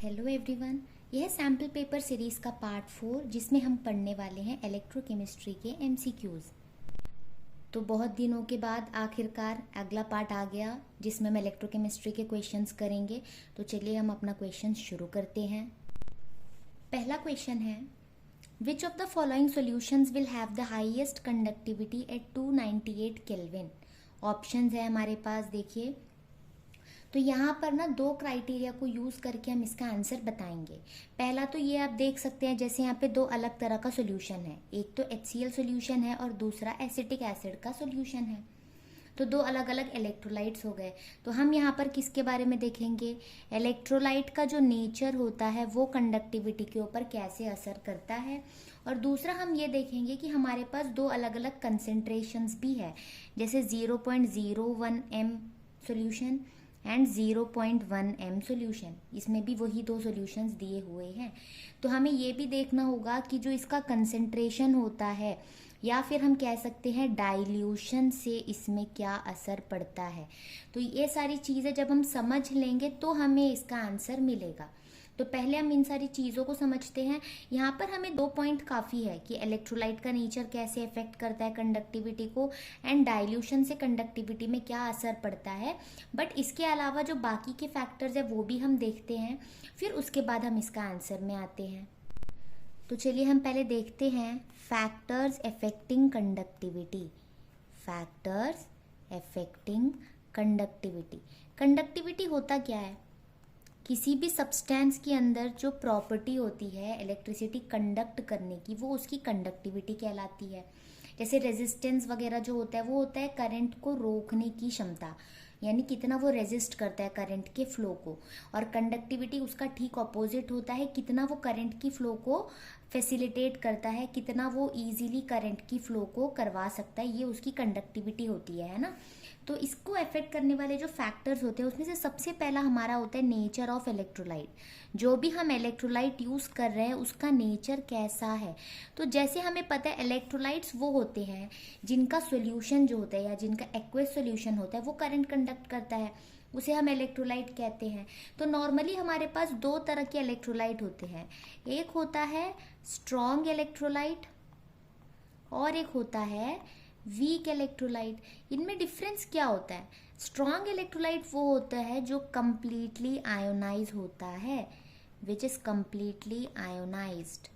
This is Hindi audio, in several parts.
हेलो एवरीवन, यह सैम्पल पेपर सीरीज का पार्ट 4 जिसमें हम पढ़ने वाले हैं इलेक्ट्रोकेमिस्ट्री के एमसीक्यूज। तो बहुत दिनों के बाद आखिरकार अगला पार्ट आ गया जिसमें हम इलेक्ट्रोकेमिस्ट्री के क्वेश्चंस करेंगे। तो चलिए हम अपना क्वेश्चन शुरू करते हैं। पहला क्वेश्चन है, which of the following solutions will have the highest conductivity eight 298 kelvin. Options है हमारे पास, देखिए। तो यहाँ पर ना दो क्राइटेरिया को यूज़ करके हम इसका आंसर बताएंगे। पहला तो ये आप देख सकते हैं, जैसे यहाँ पे दो अलग तरह का सॉल्यूशन है, एक तो HCl सॉल्यूशन है और दूसरा एसिटिक एसिड का सॉल्यूशन है। तो दो अलग अलग इलेक्ट्रोलाइट्स हो गए। तो हम यहाँ पर किसके बारे में देखेंगे, इलेक्ट्रोलाइट का जो नेचर होता है वो कंडक्टिविटी के ऊपर कैसे असर करता है। और दूसरा हम ये देखेंगे कि हमारे पास दो अलग अलग कंसेंट्रेशंस भी है, जैसे 0.01 m solution and 0.1 m solution. इसमें भी वही दो सॉल्यूशंस दिए हुए हैं। तो हमें ये भी देखना होगा कि जो इसका कंसेंट्रेशन होता है या फिर हम कह सकते हैं डाइल्यूशन से इसमें क्या असर पड़ता है। तो ये सारी चीज़ें जब हम समझ लेंगे तो हमें इसका आंसर मिलेगा। तो पहले हम इन सारी चीज़ों को समझते हैं। यहाँ पर हमें दो पॉइंट काफ़ी है कि इलेक्ट्रोलाइट का नेचर कैसे अफेक्ट करता है कंडक्टिविटी को, एंड डाइल्यूशन से कंडक्टिविटी में क्या असर पड़ता है। बट इसके अलावा जो बाकी के फैक्टर्स है वो भी हम देखते हैं, फिर उसके बाद हम इसका आंसर में आते हैं। तो चलिए हम पहले देखते हैं factors affecting conductivity. Factors affecting conductivity. Conductivity होता क्या है, किसी भी सब्सटेंस के अंदर जो प्रॉपर्टी होती है इलेक्ट्रिसिटी कंडक्ट करने की, वो उसकी कंडक्टिविटी कहलाती है। जैसे रेजिस्टेंस वगैरह जो होता है वो होता है करंट को रोकने की क्षमता, यानी कितना वो रेजिस्ट करता है करंट के फ्लो को। और कंडक्टिविटी उसका ठीक ऑपोजिट होता है, कितना वो करंट की फ्लो को फैसिलिटेट करता है, कितना वो इजीली करंट की फ्लो को करवा सकता है, ये उसकी कंडक्टिविटी होती है ना। तो इसको अफेक्ट करने वाले जो फैक्टर्स होते हैं उसमें से सबसे पहला हमारा होता है नेचर ऑफ इलेक्ट्रोलाइट। जो भी हम इलेक्ट्रोलाइट यूज़ कर रहे हैं उसका नेचर कैसा है। तो जैसे हमें पता है इलेक्ट्रोलाइट्स वो होते हैं जिनका सॉल्यूशन जो होता है या जिनका एक्वस सॉल्यूशन होता है वो करंट कंडक्ट करता है, उसे हम इलेक्ट्रोलाइट कहते हैं। तो नॉर्मली हमारे पास दो तरह के इलेक्ट्रोलाइट होते हैं, एक होता है स्ट्रॉन्ग इलेक्ट्रोलाइट और एक होता है वीक इलेक्ट्रोलाइट। इनमें डिफरेंस क्या होता है, स्ट्रॉन्ग इलेक्ट्रोलाइट वो होता है जो कंप्लीटली आयोनाइज होता है, विच इज कंप्लीटली आयोनाइज्ड।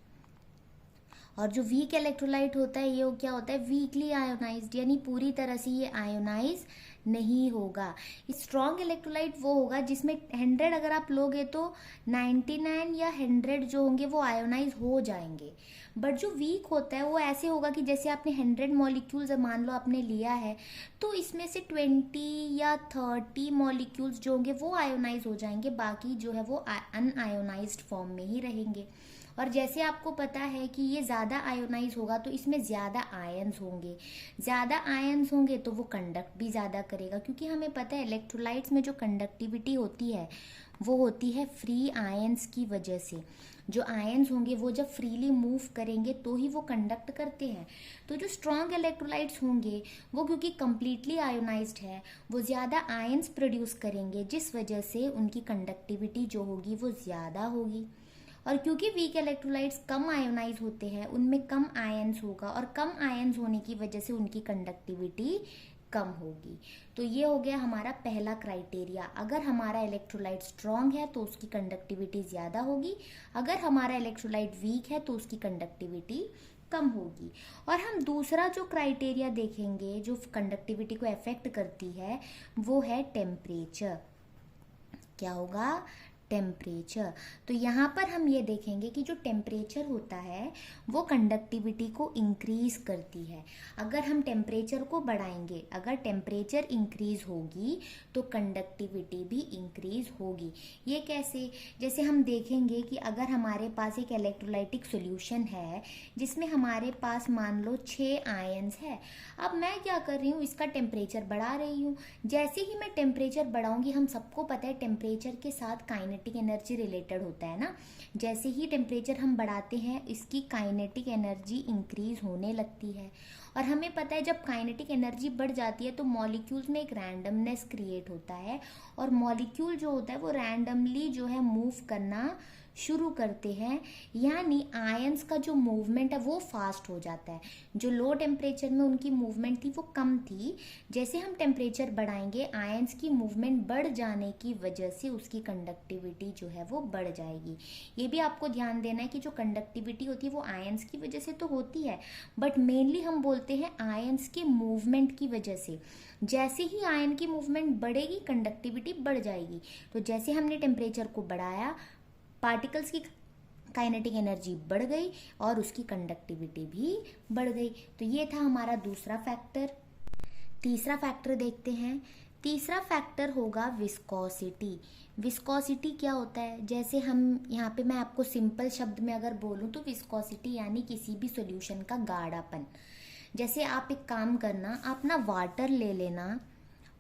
और जो वीक इलेक्ट्रोलाइट होता है ये क्या होता है, वीकली आयोनाइज्ड, यानी पूरी तरह से ये आयोनाइज नहीं होगा। स्ट्रॉन्ग इलेक्ट्रोलाइट वो होगा जिसमें 100 अगर आप लोगे तो 99 या 100 जो होंगे वो आयोनाइज हो जाएंगे। बट जो वीक होता है वो ऐसे होगा कि जैसे आपने 100 मॉलिक्यूल्स मान लो आपने लिया है, तो इसमें से 20 या 30 मॉलिक्यूल्स जो होंगे वो आयोनाइज हो जाएंगे, बाकी जो है वो अनआयोनाइज्ड फॉर्म में ही रहेंगे। और जैसे आपको पता है कि ये ज़्यादा आयोनाइज होगा तो इसमें ज़्यादा आयन्स होंगे, ज़्यादा आयन्स होंगे तो वो कंडक्ट भी ज़्यादा करेगा, क्योंकि हमें पता है इलेक्ट्रोलाइट्स में जो कंडक्टिविटी होती है वो होती है फ्री आयन्स की वजह से। जो आयन्स होंगे वो जब फ्रीली मूव करेंगे तो ही वो कंडक्ट करते हैं। तो जो स्ट्रॉन्ग इलेक्ट्रोलाइट्स होंगे वो क्योंकि कम्प्लीटली आयोनाइज्ड है वो ज़्यादा आयन्स प्रोड्यूस करेंगे, जिस वजह से उनकी कंडक्टिविटी जो होगी वो ज़्यादा होगी। और क्योंकि वीक इलेक्ट्रोलाइट्स कम आयोनाइज होते हैं उनमें कम आयन्स होगा, और कम आयन्स होने की वजह से उनकी कंडक्टिविटी कम होगी। तो ये हो गया हमारा पहला क्राइटेरिया। अगर हमारा इलेक्ट्रोलाइट स्ट्रॉन्ग है तो उसकी कंडक्टिविटी ज़्यादा होगी, अगर हमारा इलेक्ट्रोलाइट वीक है तो उसकी कंडक्टिविटी कम होगी। और हम दूसरा जो क्राइटेरिया देखेंगे जो कंडक्टिविटी को अफेक्ट करती है वो है टेम्परेचर। क्या होगा, टेम्परेचर। तो यहाँ पर हम ये देखेंगे कि जो टेम्परेचर होता है वो कंडक्टिविटी को इंक्रीज करती है। अगर हम टेम्परेचर को बढ़ाएंगे, अगर टेम्परेचर इंक्रीज होगी तो कंडक्टिविटी भी इंक्रीज होगी। ये कैसे, जैसे हम देखेंगे कि अगर हमारे पास एक इलेक्ट्रोलाइटिक सॉल्यूशन है जिसमें हमारे पास मान लो 6 आयन्स है। अब मैं क्या कर रही हूँ, इसका टेम्परेचर बढ़ा रही हूँ। जैसे ही मैं टेम्परेचर बढ़ाऊंगी, हम सबको पता है टेम्परेचर के साथ काइनेटिक काइनेटिक एनर्जी रिलेटेड होता है ना। जैसे ही टेम्परेचर हम बढ़ाते हैं इसकी काइनेटिक एनर्जी इंक्रीज होने लगती है। और हमें पता है जब काइनेटिक एनर्जी बढ़ जाती है तो मॉलिक्यूल्स में एक रैंडमनेस क्रिएट होता है, और मॉलिक्यूल जो होता है वो रैंडमली जो है मूव करना शुरू करते हैं, यानी आयंस का जो मूवमेंट है वो फास्ट हो जाता है। जो लो टेम्परेचर में उनकी मूवमेंट थी वो कम थी, जैसे हम टेम्परेचर बढ़ाएंगे आयंस की मूवमेंट बढ़ जाने की वजह से उसकी कंडक्टिविटी जो है वो बढ़ जाएगी। ये भी आपको ध्यान देना है कि जो कंडक्टिविटी होती है वो आयंस की वजह से तो होती है, बट मेनली हम बोलते हैं आयंस के मूवमेंट की वजह से। जैसे ही आयन की मूवमेंट बढ़ेगी कंडक्टिविटी बढ़ जाएगी। तो जैसे हमने टेम्परेचर को बढ़ाया पार्टिकल्स की काइनेटिक एनर्जी बढ़ गई और उसकी कंडक्टिविटी भी बढ़ गई। तो ये था हमारा दूसरा फैक्टर। तीसरा फैक्टर देखते हैं। तीसरा फैक्टर होगा विस्कोसिटी। विस्कोसिटी क्या होता है? जैसे हम यहाँ पे मैं आपको सिंपल शब्द में अगर बोलूँ तो विस्कोसिटी यानी किसी भी सॉल्यूशन का गाढ़ापन। जैसे आप एक काम करना, आप ना वाटर ले लेना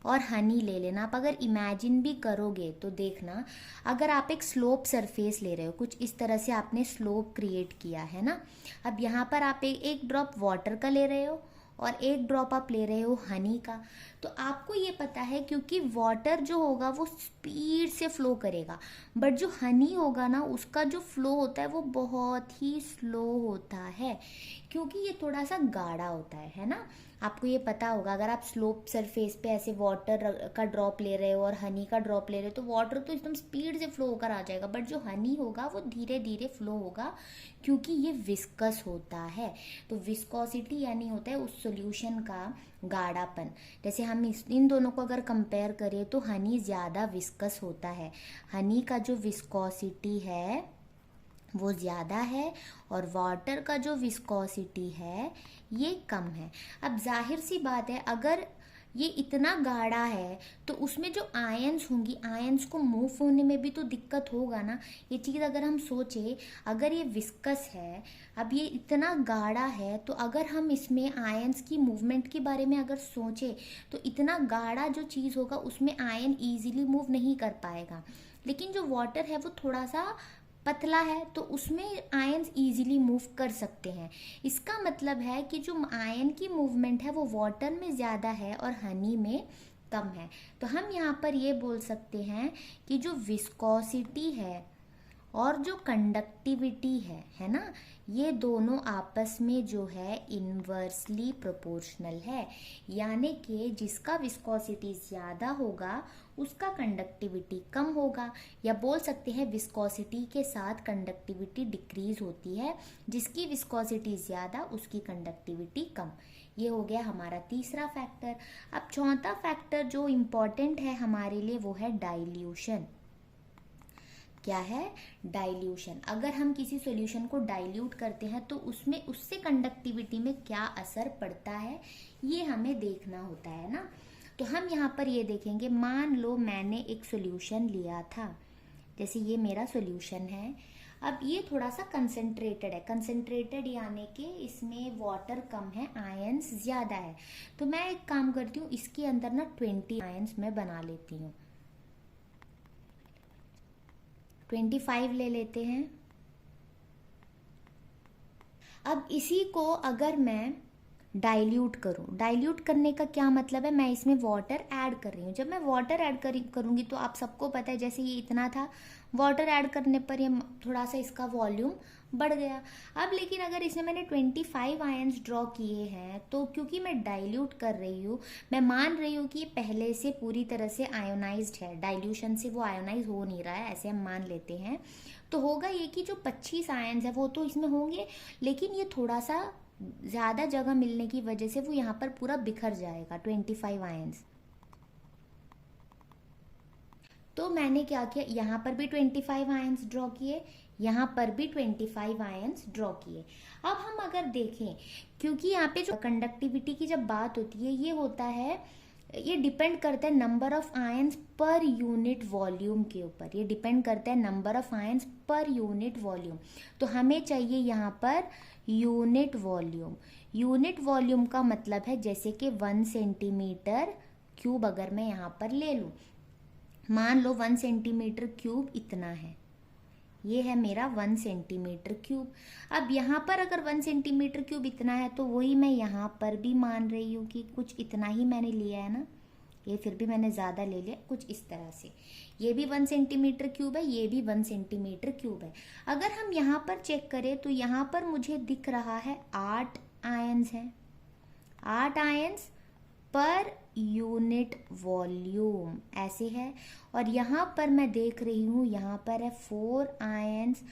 और हनी ले लेना। आप अगर इमेजिन भी करोगे तो देखना, अगर आप एक स्लोप सरफेस ले रहे हो, कुछ इस तरह से आपने स्लोप क्रिएट किया है ना। अब यहाँ पर आप एक ड्रॉप वाटर का ले रहे हो और एक ड्रॉप आप ले रहे हो हनी का। तो आपको ये पता है क्योंकि वाटर जो होगा वो स्पीड से फ्लो करेगा, बट जो हनी होगा ना उसका जो फ्लो होता है वो बहुत ही स्लो होता है, क्योंकि ये थोड़ा सा गाढ़ा होता है ना। आपको ये पता होगा, अगर आप स्लोप सरफेस पे ऐसे वाटर का ड्रॉप ले रहे हो और हनी का ड्रॉप ले रहे हो तो वाटर तो एकदम स्पीड से फ्लो होकर आ जाएगा, बट जो हनी होगा वो धीरे धीरे फ्लो होगा क्योंकि ये विस्कस होता है। तो विस्कोसिटी यानी होता है उस सॉल्यूशन का गाढ़ापन। जैसे हम इन दोनों को अगर कंपेयर करें तो हनी ज़्यादा विस्कस होता है। हनी का जो विस्कोसिटी है वो ज़्यादा है और वाटर का जो विस्कोसिटी है ये कम है। अब जाहिर सी बात है, अगर ये इतना गाढ़ा है तो उसमें जो आयंस होंगी, आयंस को मूव होने में भी तो दिक्कत होगा ना। ये चीज़ अगर हम सोचें, अगर ये विस्कस है, अब ये इतना गाढ़ा है, तो अगर हम इसमें आयंस की मूवमेंट के बारे में अगर सोचें तो इतना गाढ़ा जो चीज़ होगा उसमें आयन ईजिली मूव नहीं कर पाएगा। लेकिन जो वाटर है वो थोड़ा सा पतला है तो उसमें आयंस इजीली मूव कर सकते हैं। इसका मतलब है कि जो आयन की मूवमेंट है वो वाटर में ज़्यादा है और हनी में कम है। तो हम यहाँ पर ये बोल सकते हैं कि जो विस्कोसिटी है और जो कंडक्टिविटी है ना, ये दोनों आपस में जो है इन्वर्सली प्रोपोर्शनल है, यानी कि जिसका विस्कोसिटी ज़्यादा होगा उसका कंडक्टिविटी कम होगा, या बोल सकते हैं विस्कोसिटी के साथ कंडक्टिविटी डिक्रीज होती है, जिसकी विस्कोसिटी ज़्यादा उसकी कंडक्टिविटी कम। ये हो गया हमारा तीसरा फैक्टर। अब चौथा फैक्टर जो इम्पॉर्टेंट है हमारे लिए वो है डाइल्यूशन। क्या है? डाइल्यूशन। अगर हम किसी सॉल्यूशन को डाइल्यूट करते हैं तो उसमें उससे कंडक्टिविटी में क्या असर पड़ता है ये हमें देखना होता है ना। तो हम यहाँ पर ये देखेंगे, मान लो मैंने एक सॉल्यूशन लिया था, जैसे ये मेरा सॉल्यूशन है। अब ये थोड़ा सा कंसंट्रेटेड है, कंसंट्रेटेड यानी कि इसमें वाटर कम है, आयंस ज़्यादा है। तो मैं एक काम करती हूँ, इसके अंदर ना 20 आयंस मैं बना लेती हूँ। 25 ले लेते हैं। अब इसी को अगर मैं डाइल्यूट करूँ, डाइल्यूट करने का क्या मतलब है, मैं इसमें वाटर ऐड कर रही हूँ। जब मैं वाटर ऐड करूँगी तो आप सबको पता है जैसे ये इतना था, वाटर ऐड करने पर ये थोड़ा सा इसका वॉल्यूम बढ़ गया। अब लेकिन अगर इसमें मैंने 25 आयंस ड्रॉ किए हैं तो क्योंकि मैं डाइल्यूट कर रही हूँ, मैं मान रही हूँ कि ये पहले से पूरी तरह से आयोनाइज्ड है, डाइल्यूशन से वो आयोनाइज हो नहीं रहा है, ऐसे हम मान लेते हैं। तो होगा ये कि जो 25 आयंस है वो तो इसमें होंगे, लेकिन ये थोड़ा सा ज़्यादा जगह मिलने की वजह से वो यहाँ पर पूरा बिखर जाएगा 25 आयंस। तो मैंने क्या किया, यहाँ पर भी 25 आयंस ड्रॉ किए, यहाँ पर भी 25 आयंस ड्रॉ किए। अब हम अगर देखें, क्योंकि यहाँ पे जो कंडक्टिविटी की जब बात होती है ये होता है, ये डिपेंड करता है number of ions per unit volume के ऊपर, ये डिपेंड करता है number of ions per unit volume. तो हमें चाहिए यहाँ per unit volume. Unit volume का मतलब है जैसे कि 1 सेंटीमीटर क्यूब अगर मैं यहाँ पर ले लूँ, मान लो 1 सेंटीमीटर क्यूब इतना है, ये है मेरा 1 सेंटीमीटर क्यूब। अब यहाँ पर अगर 1 सेंटीमीटर क्यूब इतना है तो वही मैं यहाँ पर भी मान रही हूँ कि कुछ इतना ही मैंने लिया है ना, ये फिर भी मैंने ज़्यादा ले लिया, कुछ इस तरह से। ये भी 1 सेंटीमीटर क्यूब है, ये भी 1 सेंटीमीटर क्यूब है। अगर हम यहाँ पर चेक करें तो यहाँ पर मुझे दिख रहा है 8 आयंस हैं, 8 आयंस पर यूनिट वॉल्यूम ऐसे है। और यहाँ पर मैं देख रही हूँ, यहाँ पर है 4 आयंस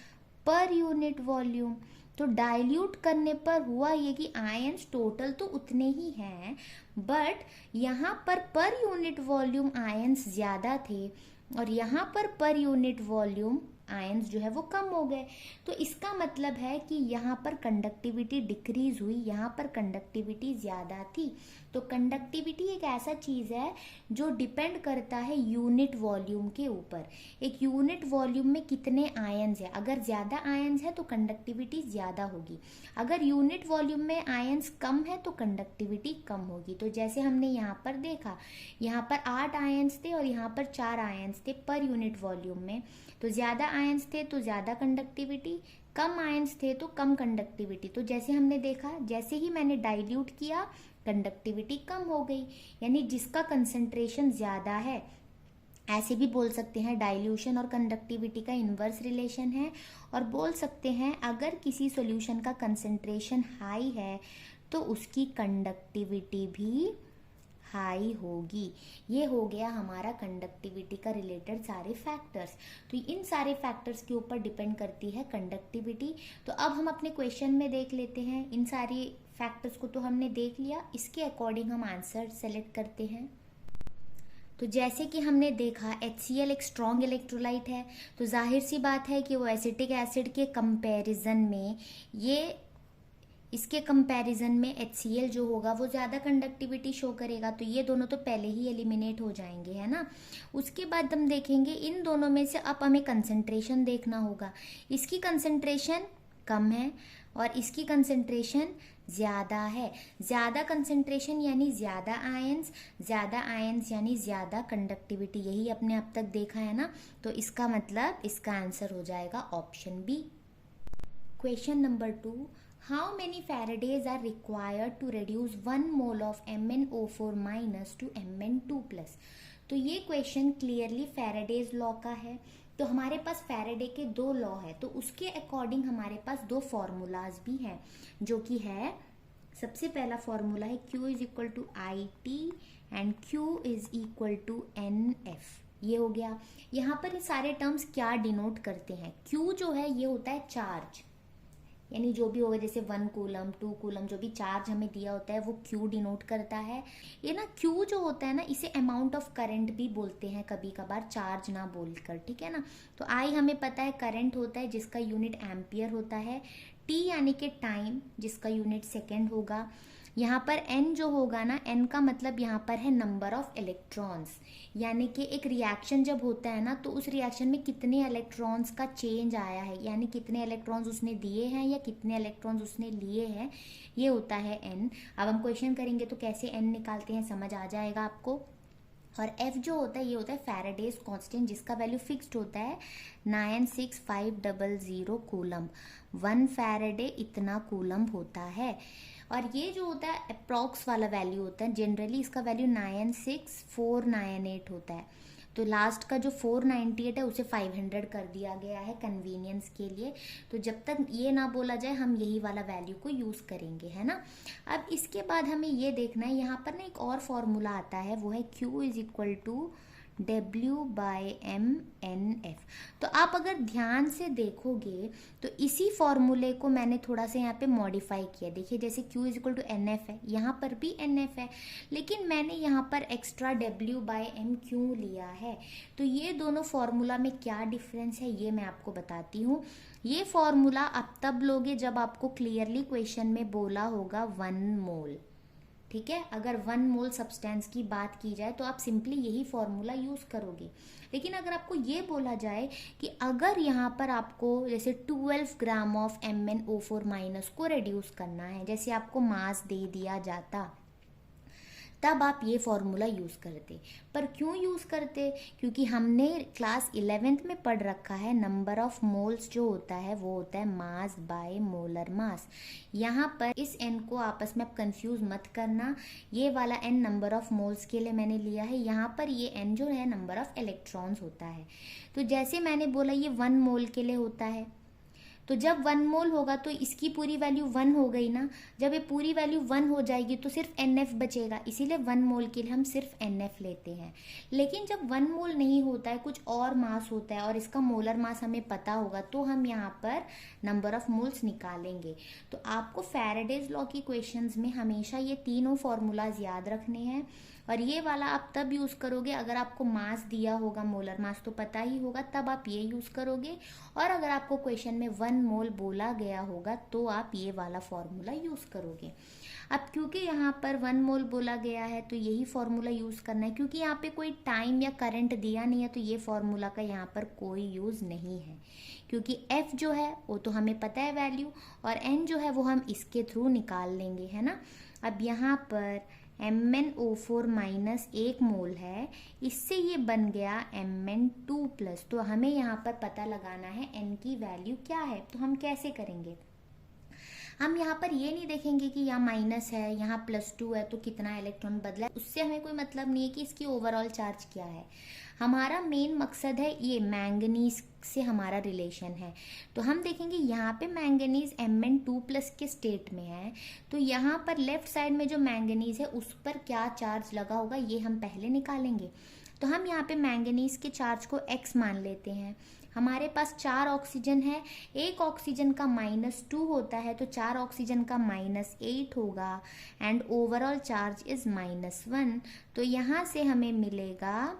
पर यूनिट वॉल्यूम। तो डाइल्यूट करने पर हुआ ये कि आयंस टोटल तो उतने ही हैं, बट यहाँ पर यूनिट वॉल्यूम आयंस ज़्यादा थे और यहाँ पर यूनिट वॉल्यूम आयंस जो है वो कम हो गए। तो इसका मतलब है कि यहाँ पर कंडक्टिविटी डिक्रीज हुई, यहाँ पर कंडक्टिविटी ज़्यादा थी। तो कंडक्टिविटी एक ऐसा चीज़ है जो डिपेंड करता है यूनिट वॉल्यूम के ऊपर। एक यूनिट वॉल्यूम में कितने आयंस है, अगर ज़्यादा आयंस है तो कंडक्टिविटी ज़्यादा होगी, अगर यूनिट वॉल्यूम में आयंस कम है तो कंडक्टिविटी कम होगी। तो जैसे हमने यहाँ पर देखा, यहाँ पर 8 आयंस थे और यहाँ पर 4 आयंस थे पर यूनिट वॉल्यूम में। तो ज़्यादा आयंस थे तो ज़्यादा कंडक्टिविटी, कम आयंस थे तो कम कंडक्टिविटी। तो जैसे हमने देखा, जैसे ही मैंने डाइल्यूट किया कंडक्टिविटी कम हो गई, यानी जिसका कंसंट्रेशन ज़्यादा है, ऐसे भी बोल सकते हैं डाइल्यूशन और कंडक्टिविटी का इन्वर्स रिलेशन है। और बोल सकते हैं अगर किसी सॉल्यूशन का कंसंट्रेशन हाई है तो उसकी कंडक्टिविटी भी हाई होगी। ये हो गया हमारा कंडक्टिविटी का रिलेटेड सारे फैक्टर्स। तो इन सारे फैक्टर्स के ऊपर डिपेंड करती है कंडक्टिविटी। तो अब हम अपने क्वेश्चन में देख लेते हैं, इन सारी फैक्टर्स को तो हमने देख लिया, इसके अकॉर्डिंग हम आंसर सेलेक्ट करते हैं। तो जैसे कि हमने देखा HCl एक स्ट्रॉन्ग इलेक्ट्रोलाइट है, तो जाहिर सी बात है कि वो एसिटिक एसिड के कंपैरिजन में, ये इसके कंपैरिजन में HCl जो होगा वो ज़्यादा कंडक्टिविटी शो करेगा। तो ये दोनों तो पहले ही एलिमिनेट हो जाएंगे, है ना। उसके बाद हम देखेंगे इन दोनों में से अब हमें कंसंट्रेशन देखना होगा। इसकी कंसंट्रेशन कम है और इसकी कंसंट्रेशन ज़्यादा है। ज़्यादा कंसंट्रेशन यानी ज़्यादा आयंस यानी ज़्यादा कंडक्टिविटी, यही अपने अब तक देखा है ना। तो इसका मतलब इसका आंसर हो जाएगा option B. Question number 2, How many Faradays are required to reduce 1 mole of MnO4 minus to Mn2 plus? तो ये क्वेश्चन क्लियरली फैराडेज लॉ का है। तो हमारे पास फैराडे के 2 लॉ है, तो उसके अकॉर्डिंग हमारे पास 2 फॉर्मूलाज भी हैं, जो कि है, सबसे पहला फॉर्मूला है Q is equal to IT and Q is equal to NF। ये हो गया। यहाँ पर ये सारे टर्म्स क्या डिनोट करते हैं? Q जो है ये होता है चार्ज, यानी जो भी होगा, जैसे 1 कूलम 2 कूलम जो भी चार्ज हमें दिया होता है वो Q डिनोट करता है। ये ना Q जो होता है ना, इसे अमाउंट ऑफ करंट भी बोलते हैं कभी कभार, चार्ज ना बोलकर, ठीक है ना। तो I हमें पता है करंट होता है जिसका यूनिट एम्पियर होता है, T यानी कि टाइम जिसका यूनिट सेकेंड होगा। यहाँ पर N जो होगा ना, N का मतलब यहाँ पर है नंबर ऑफ इलेक्ट्रॉन्स, यानी कि एक रिएक्शन जब होता है ना तो उस रिएक्शन में कितने इलेक्ट्रॉन्स का चेंज आया है, यानी कितने इलेक्ट्रॉन्स उसने दिए हैं या कितने इलेक्ट्रॉन्स उसने लिए हैं, ये होता है N। अब हम क्वेश्चन करेंगे तो कैसे N निकालते हैं समझ आ जाएगा आपको। और F जो होता है ये होता है फैराडेज कांस्टेंट, जिसका वैल्यू फिक्स्ड होता है 96500 कूलम। 1 फैराडे इतना कूलम होता है। और ये जो होता है अप्रॉक्स वाला वैल्यू होता है, जनरली इसका वैल्यू 96498 होता है। तो लास्ट का जो 498 है उसे 500 कर दिया गया है कन्वीनियंस के लिए। तो जब तक ये ना बोला जाए हम यही वाला वैल्यू को यूज़ करेंगे, है ना। अब इसके बाद हमें ये देखना है, यहाँ पर ना एक और फॉर्मूला आता है, वो है Q is equal to W/mNF। तो आप अगर ध्यान से देखोगे तो इसी फॉर्मूले को मैंने थोड़ा सा यहाँ पे मॉडिफाई किया। देखिए जैसे Q is equal to NF है, यहाँ पर भी NF है, लेकिन मैंने यहाँ पर एक्स्ट्रा W/m क्यों लिया है। तो ये दोनों फॉर्मूला में क्या डिफरेंस है ये मैं आपको बताती हूँ। ये फॉर्मूला आप तब लोगे जब आपको क्लियरली क्वेश्चन में बोला होगा 1 मोल, ठीक है। अगर 1 मोल सब्सटेंस की बात की जाए तो आप सिंपली यही फॉर्मूला यूज करोगे। लेकिन अगर आपको ये बोला जाए कि अगर यहाँ पर आपको जैसे 12 ग्राम ऑफ MnO4 माइनस को रिड्यूस करना है, जैसे आपको मास दे दिया जाता, तब आप ये फॉर्मूला यूज़ करते। पर क्यों यूज़ करते? क्योंकि हमने क्लास 11th में पढ़ रखा है नंबर ऑफ मोल्स जो होता है वो होता है मास बाय मोलर मास। यहाँ पर इस n को आपस में आप कंफ्यूज मत करना, ये वाला n नंबर ऑफ मोल्स के लिए मैंने लिया है, यहाँ पर ये n जो है नंबर ऑफ इलेक्ट्रॉन्स होता है। तो जैसे मैंने बोला ये 1 मोल के लिए होता है, तो जब 1 मोल होगा तो इसकी पूरी वैल्यू 1 हो गई ना। जब ये पूरी वैल्यू 1 हो जाएगी तो सिर्फ NF बचेगा, इसीलिए 1 मोल के लिए हम सिर्फ NF लेते हैं। लेकिन जब 1 मोल नहीं होता है, कुछ और मास होता है और इसका मोलर मास हमें पता होगा, तो हम यहाँ पर नंबर ऑफ मोल्स निकालेंगे। तो आपको फैराडेज लॉ की क्वेश्चंस में हमेशा ये तीनों फॉर्मूलाज याद रखने हैं। और ये वाला आप तब यूज़ करोगे अगर आपको मास दिया होगा, मोलर मास तो पता ही होगा, तब आप ये यूज़ करोगे। और अगर आपको क्वेश्चन में 1 मोल बोला गया होगा तो आप ये वाला फॉर्मूला यूज़ करोगे। अब क्योंकि यहाँ पर 1 मोल बोला गया है तो यही फॉर्मूला यूज़ करना है, क्योंकि यहाँ पे कोई टाइम या करंट दिया नहीं है तो ये फॉर्मूला का यहाँ पर कोई यूज़ नहीं है। क्योंकि F जो है वो तो हमें पता है वैल्यू, और N जो है वो हम इसके थ्रू निकाल लेंगे, है ना। अब यहाँ पर MnO4 माइनस 1 मोल है, इससे ये बन गया Mn2+। तो हमें यहाँ पर पता लगाना है N की वैल्यू क्या है। तो हम कैसे करेंगे? हम यहाँ पर ये नहीं देखेंगे कि यहाँ माइनस है, यहाँ +2 है तो कितना इलेक्ट्रॉन बदला है, उससे हमें कोई मतलब नहीं है कि इसकी ओवरऑल चार्ज क्या है। हमारा मेन मकसद है ये मैंगनीज से हमारा रिलेशन है। तो हम देखेंगे यहाँ पे मैंगनीज Mn2+ के स्टेट में है, तो यहाँ पर लेफ्ट साइड में जो मैंगनीज है उस पर क्या चार्ज लगा होगा ये हम पहले निकालेंगे। तो हम यहाँ पे मैंगनीज के चार्ज को x मान लेते हैं। हमारे पास 4 ऑक्सीजन है, एक ऑक्सीजन का -2 होता है तो 4 ऑक्सीजन का -8 होगा, एंड ओवरऑल चार्ज इज -1। तो यहाँ से हमें मिलेगा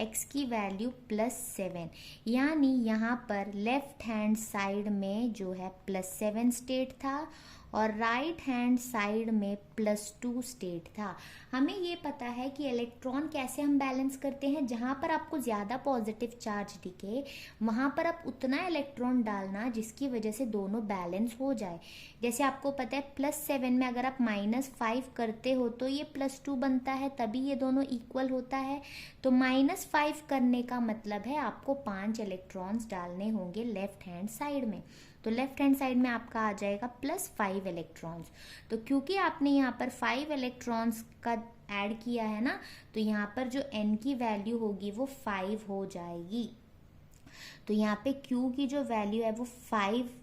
x की वैल्यू +7, यानी यहाँ पर लेफ्ट हैंड साइड में जो है +7 स्टेट था और राइट हैंड साइड में +2 स्टेट था। हमें ये पता है कि इलेक्ट्रॉन कैसे हम बैलेंस करते हैं, जहाँ पर आपको ज़्यादा पॉजिटिव चार्ज दिखे वहाँ पर आप उतना इलेक्ट्रॉन डालना जिसकी वजह से दोनों बैलेंस हो जाए। जैसे आपको पता है +7 में अगर आप -5 करते हो तो ये +2 बनता है, तभी ये दोनों इक्वल होता है। तो -5 करने का मतलब है आपको 5 इलेक्ट्रॉन्स डालने होंगे लेफ्ट हैंड साइड में। तो लेफ्ट हैंड साइड में आपका आ जाएगा +5 इलेक्ट्रॉन्स। तो क्योंकि आपने यहाँ पर 5 इलेक्ट्रॉन्स का ऐड किया है ना, तो यहाँ पर जो n की वैल्यू होगी वो 5 हो जाएगी। तो यहाँ पे Q की जो वैल्यू है वो 5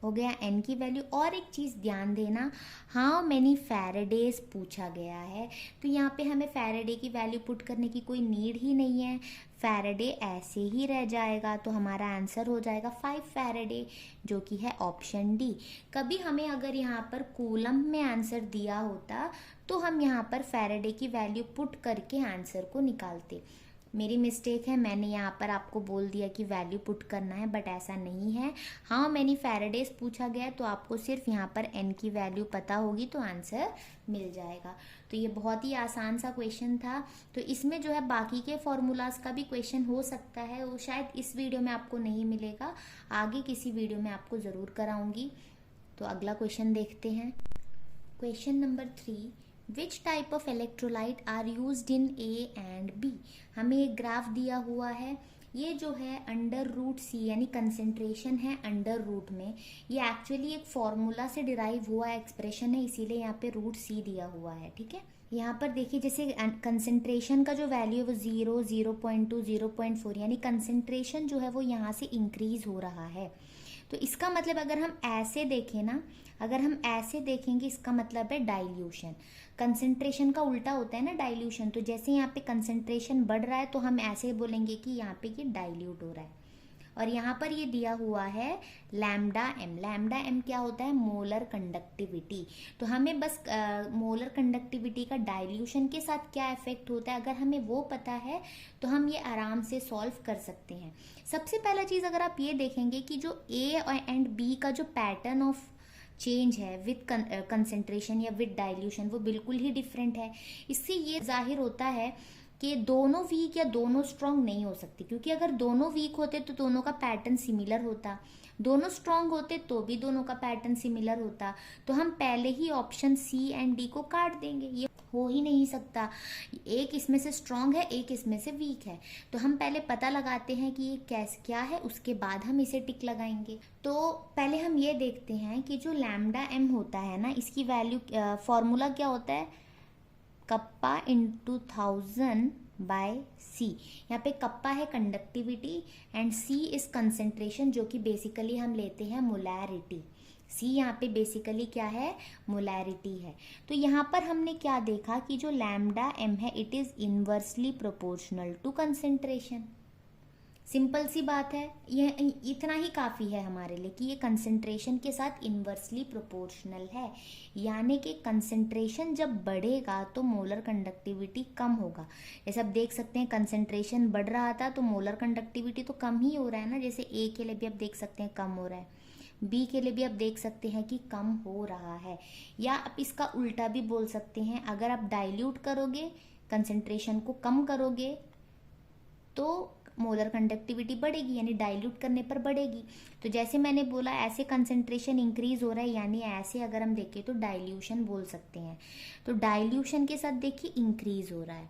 हो गया, n की वैल्यू। और एक चीज़ ध्यान देना, हाउ मेनी फैराडेज पूछा गया है, तो यहाँ पे हमें फैराडे की वैल्यू पुट करने की कोई नीड ही नहीं है, फैराडे ऐसे ही रह जाएगा। तो हमारा आंसर हो जाएगा 5 फैराडे, जो कि है ऑप्शन डी। कभी हमें अगर यहाँ पर कूलम में आंसर दिया होता तो हम यहाँ पर फैराडे की वैल्यू पुट करके आंसर को निकालते। मेरी मिस्टेक है, मैंने यहाँ पर आपको बोल दिया कि वैल्यू पुट करना है, बट ऐसा नहीं है। हाँ मैनी फैराडेज पूछा गया तो आपको सिर्फ यहाँ पर n की वैल्यू पता होगी तो आंसर मिल जाएगा। तो ये बहुत ही आसान सा क्वेश्चन था। तो इसमें जो है बाकी के फॉर्मूलाज का भी क्वेश्चन हो सकता है, वो शायद इस वीडियो में आपको नहीं मिलेगा, आगे किसी वीडियो में आपको ज़रूर कराऊंगी। तो अगला क्वेश्चन देखते हैं। Question number 3, which type of electrolyte are used in A and B। हमें एक ग्राफ दिया हुआ है, ये जो है √C यानी कंसेंट्रेशन है √, में ये एक्चुअली एक फॉर्मूला से डिराइव हुआ एक्सप्रेशन है, इसीलिए यहाँ पे √C दिया हुआ है, ठीक है। यहाँ पर देखिए जैसे कंसेंट्रेशन का जो वैल्यू है वो 0, 0.2, 0.4 यानी कंसेंट्रेशन जो है वो यहाँ से इंक्रीज हो रहा है। तो इसका मतलब अगर हम ऐसे देखें ना, अगर हम ऐसे देखेंगे इसका मतलब है डाइल्यूशन। कंसेंट्रेशन का उल्टा होता है ना डाइल्यूशन, तो जैसे यहाँ पे कंसेंट्रेशन बढ़ रहा है तो हम ऐसे बोलेंगे कि यहाँ पे ये डाइल्यूट हो रहा है। और यहाँ पर ये दिया हुआ है लैम्डा एम। लैम्डा एम क्या होता है? Molar conductivity. तो हमें बस मोलर कंडक्टिविटी का डाइल्यूशन के साथ क्या इफेक्ट होता है अगर हमें वो पता है तो हम ये आराम से सॉल्व कर सकते हैं। सबसे पहला चीज़ अगर आप ये देखेंगे कि जो ए एंड बी का जो पैटर्न ऑफ चेंज है विद कंसेंट्रेशन या विद डाइल्यूशन वो बिल्कुल ही डिफरेंट है। इससे ये जाहिर होता है कि दोनों वीक या दोनों स्ट्रांग नहीं हो सकती, क्योंकि अगर दोनों वीक होते तो दोनों का पैटर्न सिमिलर होता, दोनों स्ट्रांग होते तो भी दोनों का पैटर्न सिमिलर होता। तो हम पहले ही ऑप्शन सी एंड डी को काट देंगे, ये हो ही नहीं सकता। एक इसमें से स्ट्रांग है, एक इसमें से वीक है। तो हम पहले पता लगाते हैं कि ये कैसे क्या है, उसके बाद हम इसे टिक लगाएंगे। तो पहले हम ये देखते हैं कि जो लैम्डा एम होता है ना, इसकी वैल्यू फॉर्मूला क्या होता है, कप्पा इंटू 1000 बाय सी। यहाँ पे कप्पा है conductivity and c is concentration, जो कि बेसिकली हम लेते हैं मोलैरिटी। सी यहाँ पे बेसिकली क्या है, मोलैरिटी है। तो यहाँ पर हमने क्या देखा कि जो लैम्डा एम है it is inversely proportional to concentration. Simple सी बात है, ये इतना ही काफ़ी है हमारे लिए कि ये कंसंट्रेशन के साथ इन्वर्सली प्रोपोर्शनल है, यानी कि कंसंट्रेशन जब बढ़ेगा तो मोलर कंडक्टिविटी कम होगा। जैसे आप देख सकते हैं कंसंट्रेशन बढ़ रहा था तो मोलर कंडक्टिविटी तो कम ही हो रहा है ना। जैसे ए के लिए भी आप देख सकते हैं कम हो रहा है, बी के लिए भी आप देख सकते हैं कि कम हो रहा है। या आप इसका उल्टा भी बोल सकते हैं, अगर आप डाइल्यूट करोगे, कंसंट्रेशन को कम करोगे तो मोलर कंडक्टिविटी बढ़ेगी, यानी डाइल्यूट करने पर बढ़ेगी। तो जैसे मैंने बोला ऐसे कंसंट्रेशन इंक्रीज हो रहा है, यानी ऐसे अगर हम देखें तो डाइल्यूशन बोल सकते हैं। तो डाइल्यूशन के साथ देखिए इंक्रीज हो रहा है,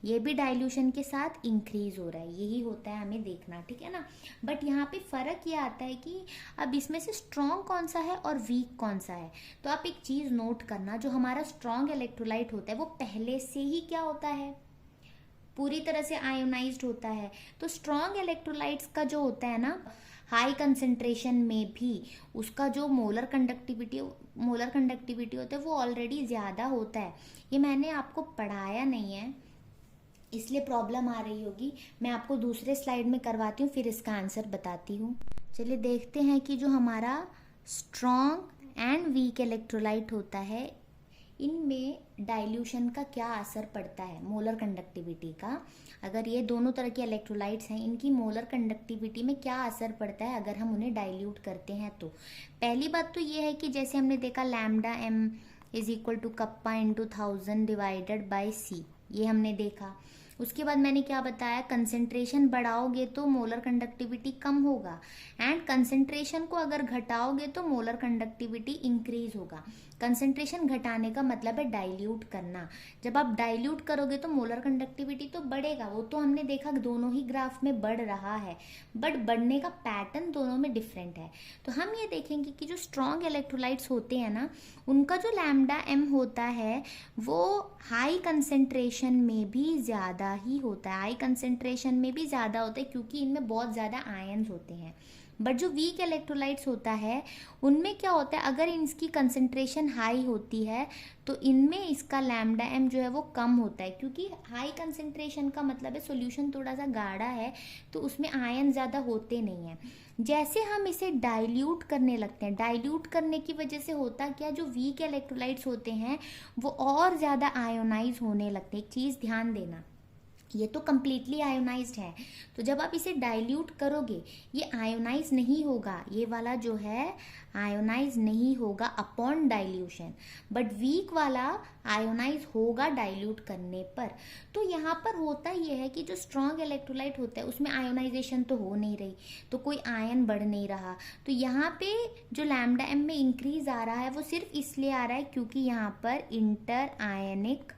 ये भी डाइल्यूशन के साथ इंक्रीज हो रहा है, यही होता है हमें देखना, ठीक है ना। बट यहाँ पे फर्क ये आता है कि अब इसमें से स्ट्रॉन्ग कौन सा है और वीक कौन सा है। तो आप एक चीज नोट करना, जो हमारा स्ट्रॉन्ग इलेक्ट्रोलाइट होता है वो पहले से ही क्या होता है, पूरी तरह से आयोनाइज्ड होता है। तो स्ट्रॉन्ग इलेक्ट्रोलाइट्स का जो होता है ना, हाई कंसंट्रेशन में भी उसका जो मोलर कंडक्टिविटी होता है वो ऑलरेडी ज़्यादा होता है। ये मैंने आपको पढ़ाया नहीं है, इसलिए प्रॉब्लम आ रही होगी। मैं आपको दूसरे स्लाइड में करवाती हूँ, फिर इसका आंसर बताती हूँ। चलिए देखते हैं कि जो हमारा स्ट्रॉन्ग एंड वीक इलेक्ट्रोलाइट होता है, इनमें डाइल्यूशन का क्या असर पड़ता है मोलर कंडक्टिविटी का। अगर ये दोनों तरह के इलेक्ट्रोलाइट्स हैं, इनकी मोलर कंडक्टिविटी में क्या असर पड़ता है अगर हम उन्हें डाइल्यूट करते हैं। तो पहली बात तो ये है कि जैसे हमने देखा lambda m is equal to kappa into 1000 divided by c, ये हमने देखा। उसके बाद मैंने क्या बताया, कंसंट्रेशन बढ़ाओगे तो मोलर कंडक्टिविटी कम होगा, एंड कंसंट्रेशन को अगर घटाओगे तो मोलर कंडक्टिविटी इंक्रीज होगा। कंसंट्रेशन घटाने का मतलब है डाइल्यूट करना। जब आप डाइल्यूट करोगे तो मोलर कंडक्टिविटी तो बढ़ेगा, वो तो हमने देखा दोनों ही ग्राफ में बढ़ रहा है, बट बढ़ने का पैटर्न दोनों में डिफरेंट है। तो हम ये देखेंगे कि जो स्ट्रॉन्ग इलेक्ट्रोलाइट्स होते हैं ना, उनका जो लैम्डा एम होता है वो हाई कंसंट्रेशन में भी ज़्यादा ही होता है, हाई कंसंट्रेशन में भी ज़्यादा होता है क्योंकि इनमें बहुत ज़्यादा आयन्स होते हैं। बट जो वीक इलेक्ट्रोलाइट्स होता है उनमें क्या होता है, अगर इसकी कंसंट्रेशन हाई होती है तो इनमें इसका लैम्डा एम जो है वो कम होता है, क्योंकि हाई कंसंट्रेशन का मतलब है सॉल्यूशन थोड़ा सा गाढ़ा है तो उसमें आयन ज़्यादा होते नहीं हैं। जैसे हम इसे डाइल्यूट करने लगते हैं, डाइल्यूट करने की वजह से होता क्या, जो वीक इलेक्ट्रोलाइट्स होते हैं वो और ज़्यादा आयोनाइज होने लगते हैं। एक चीज़ ध्यान देना, ये तो कम्प्लीटली आयोनाइज्ड है, तो जब आप इसे डाइल्यूट करोगे ये आयोनाइज नहीं होगा, ये वाला जो है आयोनाइज नहीं होगा अपॉन डाइल्यूशन, बट वीक वाला आयोनाइज होगा डाइल्यूट करने पर। तो यहाँ पर होता ये है कि जो स्ट्रॉन्ग इलेक्ट्रोलाइट होता है उसमें आयोनाइजेशन तो हो नहीं रही, तो कोई आयन बढ़ नहीं रहा। तो यहाँ पे जो लैम्डा एम में इंक्रीज आ रहा है वो सिर्फ इसलिए आ रहा है क्योंकि यहाँ पर इंटर आयनिक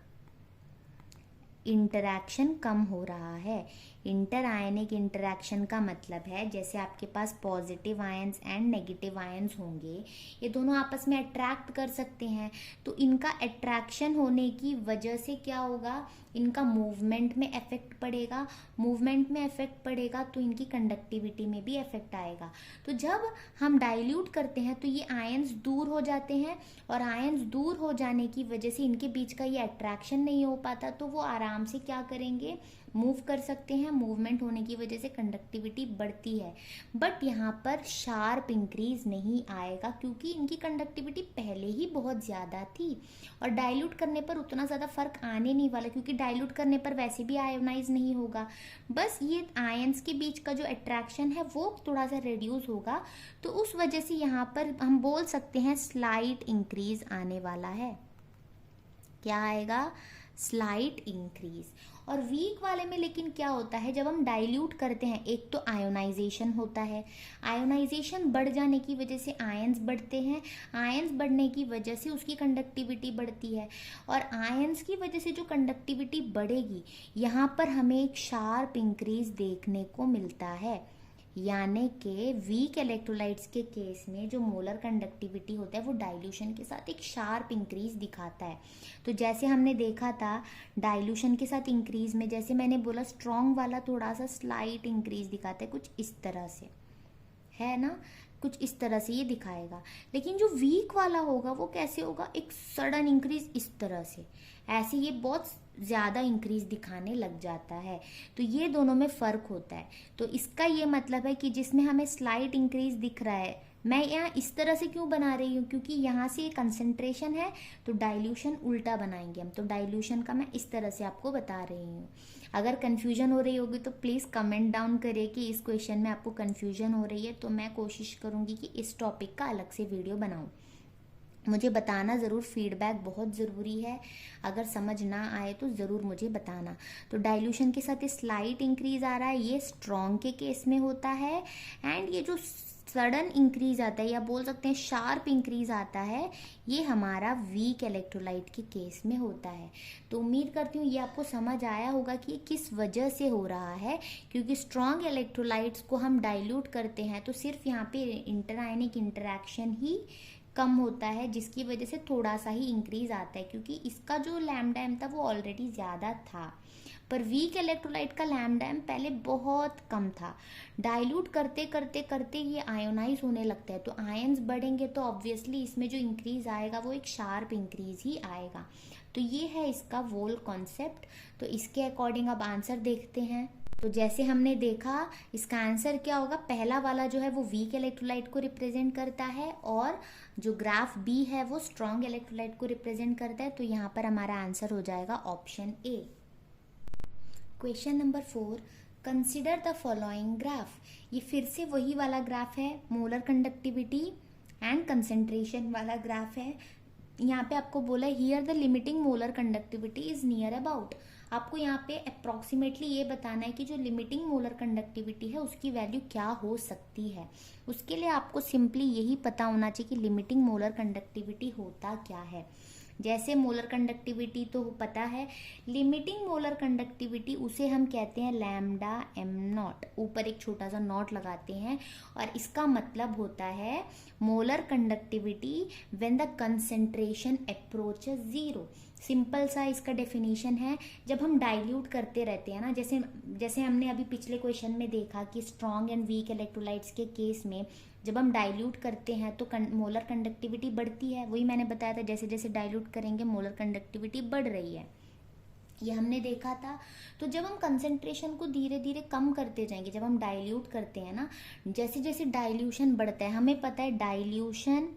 इंटरैक्शन कम हो रहा है। इंटर आयनिक इंटरैक्शन का मतलब है जैसे आपके पास positive ions and negative ions होंगे, ये दोनों आपस में अट्रैक्ट कर सकते हैं, तो इनका अट्रैक्शन होने की वजह से क्या होगा, इनका मूवमेंट में इफेक्ट पड़ेगा, मूवमेंट में इफेक्ट पड़ेगा तो इनकी कंडक्टिविटी में भी इफेक्ट आएगा। तो जब हम डाइल्यूट करते हैं तो ये आयंस दूर हो जाते हैं, और आयंस दूर हो जाने की वजह से इनके बीच का ये अट्रैक्शन नहीं हो पाता, तो वो आराम से क्या करेंगे, मूव कर सकते हैं। मूवमेंट होने की वजह से कंडक्टिविटी बढ़ती है, बट यहाँ पर शार्प इंक्रीज नहीं आएगा क्योंकि इनकी कंडक्टिविटी पहले ही बहुत ज़्यादा थी, और डाइल्यूट करने पर उतना ज़्यादा फर्क आने नहीं वाला क्योंकि डाइल्यूट करने पर वैसे भी आयोनाइज नहीं होगा, बस ये आयंस के बीच का जो अट्रैक्शन है वो थोड़ा सा रिड्यूस होगा। तो उस वजह से यहाँ पर हम बोल सकते हैं स्लाइट इंक्रीज आने वाला है। क्या आएगा, स्लाइट इंक्रीज। और वीक वाले में लेकिन क्या होता है, जब हम डाइल्यूट करते हैं, एक तो आयोनाइजेशन होता है, आयोनाइजेशन बढ़ जाने की वजह से आयंस बढ़ते हैं, आयंस बढ़ने की वजह से उसकी कंडक्टिविटी बढ़ती है, और आयंस की वजह से जो कंडक्टिविटी बढ़ेगी यहाँ पर हमें एक शार्प इंक्रीज देखने को मिलता है। यानी कि वीक इलेक्ट्रोलाइट्स के केस में जो मोलर कंडक्टिविटी होता है वो डाइल्यूशन के साथ एक शार्प इंक्रीज दिखाता है। तो जैसे हमने देखा था डाइल्यूशन के साथ इंक्रीज में, जैसे मैंने बोला स्ट्रॉन्ग वाला थोड़ा सा स्लाइट इंक्रीज दिखाता है, कुछ इस तरह से, है ना, कुछ इस तरह से ये दिखाएगा। लेकिन जो वीक वाला होगा वो कैसे होगा, एक सडन इंक्रीज इस तरह से, ऐसे ये बहुत ज़्यादा इंक्रीज दिखाने लग जाता है। तो ये दोनों में फ़र्क होता है। तो इसका ये मतलब है कि जिसमें हमें स्लाइट इंक्रीज दिख रहा है, मैं यहाँ इस तरह से क्यों बना रही हूँ, क्योंकि यहाँ से ये कंसंट्रेशन है तो डाइल्यूशन उल्टा बनाएंगे हम, तो डाइल्यूशन का मैं इस तरह से आपको बता रही हूँ। अगर कन्फ्यूजन हो रही होगी तो प्लीज़ कमेंट डाउन करिए कि इस क्वेश्चन में आपको कन्फ्यूजन हो रही है, तो मैं कोशिश करूँगी कि इस टॉपिक का अलग से वीडियो बनाऊँ। मुझे बताना ज़रूर, फीडबैक बहुत ज़रूरी है, अगर समझ ना आए तो ज़रूर मुझे बताना। तो डाइल्यूशन के साथ स्लाइट इंक्रीज आ रहा है, ये स्ट्रॉन्ग के केस में होता है, एंड ये जो सडन इंक्रीज आता है या बोल सकते हैं शार्प इंक्रीज आता है, ये हमारा वीक इलेक्ट्रोलाइट के केस में होता है। तो उम्मीद करती हूँ ये आपको समझ आया होगा कि किस वजह से हो रहा है, क्योंकि स्ट्रॉन्ग इलेक्ट्रोलाइट्स को हम डाइल्यूट करते हैं तो सिर्फ यहाँ पे इंटरआयनिक इंटरेक्शन ही कम होता है, जिसकी वजह से थोड़ा सा ही इंक्रीज आता है, क्योंकि इसका जो लैम्डा एम था वो ऑलरेडी ज़्यादा था। पर वीक इलेक्ट्रोलाइट का लैम्डा एम पहले बहुत कम था। डाइल्यूट करते करते करते ये आयोनाइज होने लगता है, तो आयंस बढ़ेंगे तो ऑब्वियसली इसमें जो इंक्रीज आएगा वो एक शार्प इंक्रीज ही आएगा। तो ये है इसका वोल कॉन्सेप्ट। तो इसके अकॉर्डिंग अब आंसर देखते हैं। तो जैसे हमने देखा इसका आंसर क्या होगा, पहला वाला जो है वो वीक इलेक्ट्रोलाइट को रिप्रेजेंट करता है, और जो ग्राफ बी है वो स्ट्रॉन्ग इलेक्ट्रोलाइट को रिप्रेजेंट करता है। तो यहाँ पर हमारा आंसर हो जाएगा option A. Question number 4, consider the following graph. ये फिर से वही वाला ग्राफ है, मोलर कंडक्टिविटी एंड कंसेंट्रेशन वाला ग्राफ है। यहाँ पे आपको बोला here the limiting molar conductivity is near about. आपको यहाँ पे अप्रॉक्सीमेटली ये बताना है कि जो लिमिटिंग मोलर कंडक्टिविटी है उसकी वैल्यू क्या हो सकती है। उसके लिए आपको सिंपली यही पता होना चाहिए कि लिमिटिंग मोलर कंडक्टिविटी होता क्या है। जैसे मोलर कंडक्टिविटी तो पता है, लिमिटिंग मोलर कंडक्टिविटी उसे हम कहते हैं लैम्डा एम नॉट, ऊपर एक छोटा सा नॉट लगाते हैं, और इसका मतलब होता है molar conductivity when the concentration approaches zero. Simple सा इसका डेफिनेशन है, जब हम डाइल्यूट करते रहते हैं ना, जैसे हमने अभी पिछले क्वेश्चन में देखा कि स्ट्रॉन्ग एंड वीक इलेक्ट्रोलाइट्स के केस में जब हम डाइल्यूट करते हैं तो मोलर कंडक्टिविटी बढ़ती है। वही मैंने बताया था, जैसे जैसे डाइल्यूट करेंगे मोलर कंडक्टिविटी बढ़ रही है, ये हमने देखा था। तो जब हम कंसंट्रेशन को धीरे धीरे कम करते जाएंगे, जब हम डाइल्यूट करते हैं ना, जैसे जैसे डाइल्यूशन बढ़ता है, हमें पता है डाइल्यूशन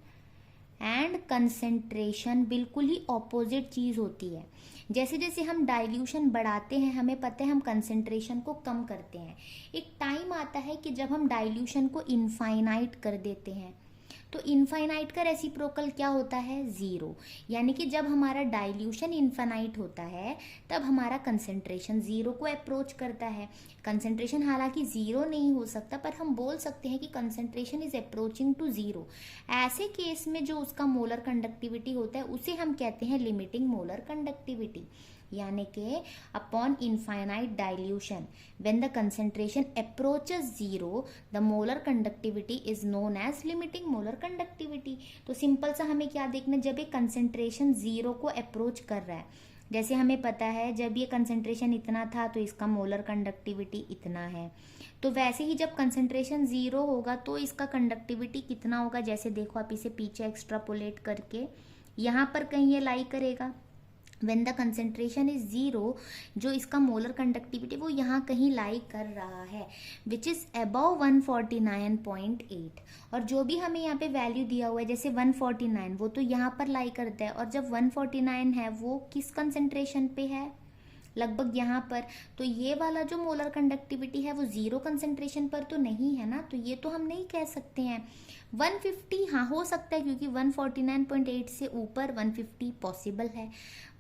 एंड कंसंट्रेशन बिल्कुल ही ऑपोजिट चीज़ होती है। जैसे जैसे हम डाइल्यूशन बढ़ाते हैं, हमें पता है हम कंसंट्रेशन को कम करते हैं। एक टाइम आता है कि जब हम डाइल्यूशन को इनफाइनाइट कर देते हैं, तो इनफाइनाइट का रेसिप्रोकल क्या होता है, ज़ीरो। यानी कि जब हमारा डाइल्यूशन इनफाइनाइट होता है तब हमारा कंसंट्रेशन ज़ीरो को अप्रोच करता है। कंसंट्रेशन हालांकि ज़ीरो नहीं हो सकता, पर हम बोल सकते हैं कि concentration is approaching to zero. ऐसे केस में जो उसका मोलर कंडक्टिविटी होता है उसे हम कहते हैं लिमिटिंग मोलर कंडक्टिविटी। यानी कि upon infinite dilution when the concentration approaches zero the molar conductivity is known as limiting molar conductivity. तो सिंपल सा हमें क्या देखना, जब ये कंसंट्रेशन जीरो को अप्रोच कर रहा है, जैसे हमें पता है जब ये कंसंट्रेशन इतना था तो इसका मोलर कंडक्टिविटी इतना है, तो वैसे ही जब कंसंट्रेशन जीरो होगा तो इसका कंडक्टिविटी कितना होगा। जैसे देखो आप इसे पीछे एक्स्ट्रापोलेट करके यहाँ पर कहीं ये लाई करेगा, when the concentration is zero, जो इसका मोलर कंडक्टिविटी वो यहाँ कहीं लाई कर रहा है, विच इज अबव 149.8। और जो भी हमें यहाँ पे वैल्यू दिया हुआ है, जैसे 149 वो तो यहाँ पर लाई करता है, और जब 149 है वो किस कंसंट्रेशन पे है, लगभग यहाँ पर। तो ये वाला जो मोलर कंडक्टिविटी है वो जीरो कंसेंट्रेशन पर तो नहीं है ना, तो ये तो हम नहीं कह सकते हैं। 150 हाँ हो सकता है, क्योंकि 149.8 से ऊपर 150 पॉसिबल है।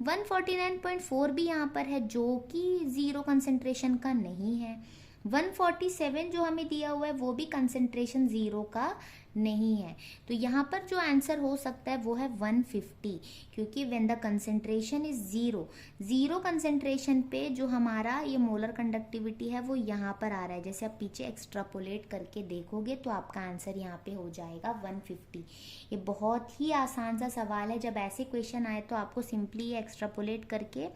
149.4 भी यहाँ पर है जो कि जीरो कंसेंट्रेशन का नहीं है। 147 जो हमें दिया हुआ है वो भी कंसेंट्रेशन जीरो का नहीं है। तो यहाँ पर जो आंसर हो सकता है वो है 150, क्योंकि when the concentration is zero, zero concentration पे जो हमारा ये मोलर कंडक्टिविटी है वो यहाँ पर आ रहा है। जैसे आप पीछे एक्सट्रापोलेट करके देखोगे तो आपका आंसर यहाँ पे हो जाएगा 150। ये बहुत ही आसान सा सवाल है। जब ऐसे क्वेश्चन आए तो आपको सिंपली ये एक्सट्रापोलेट करके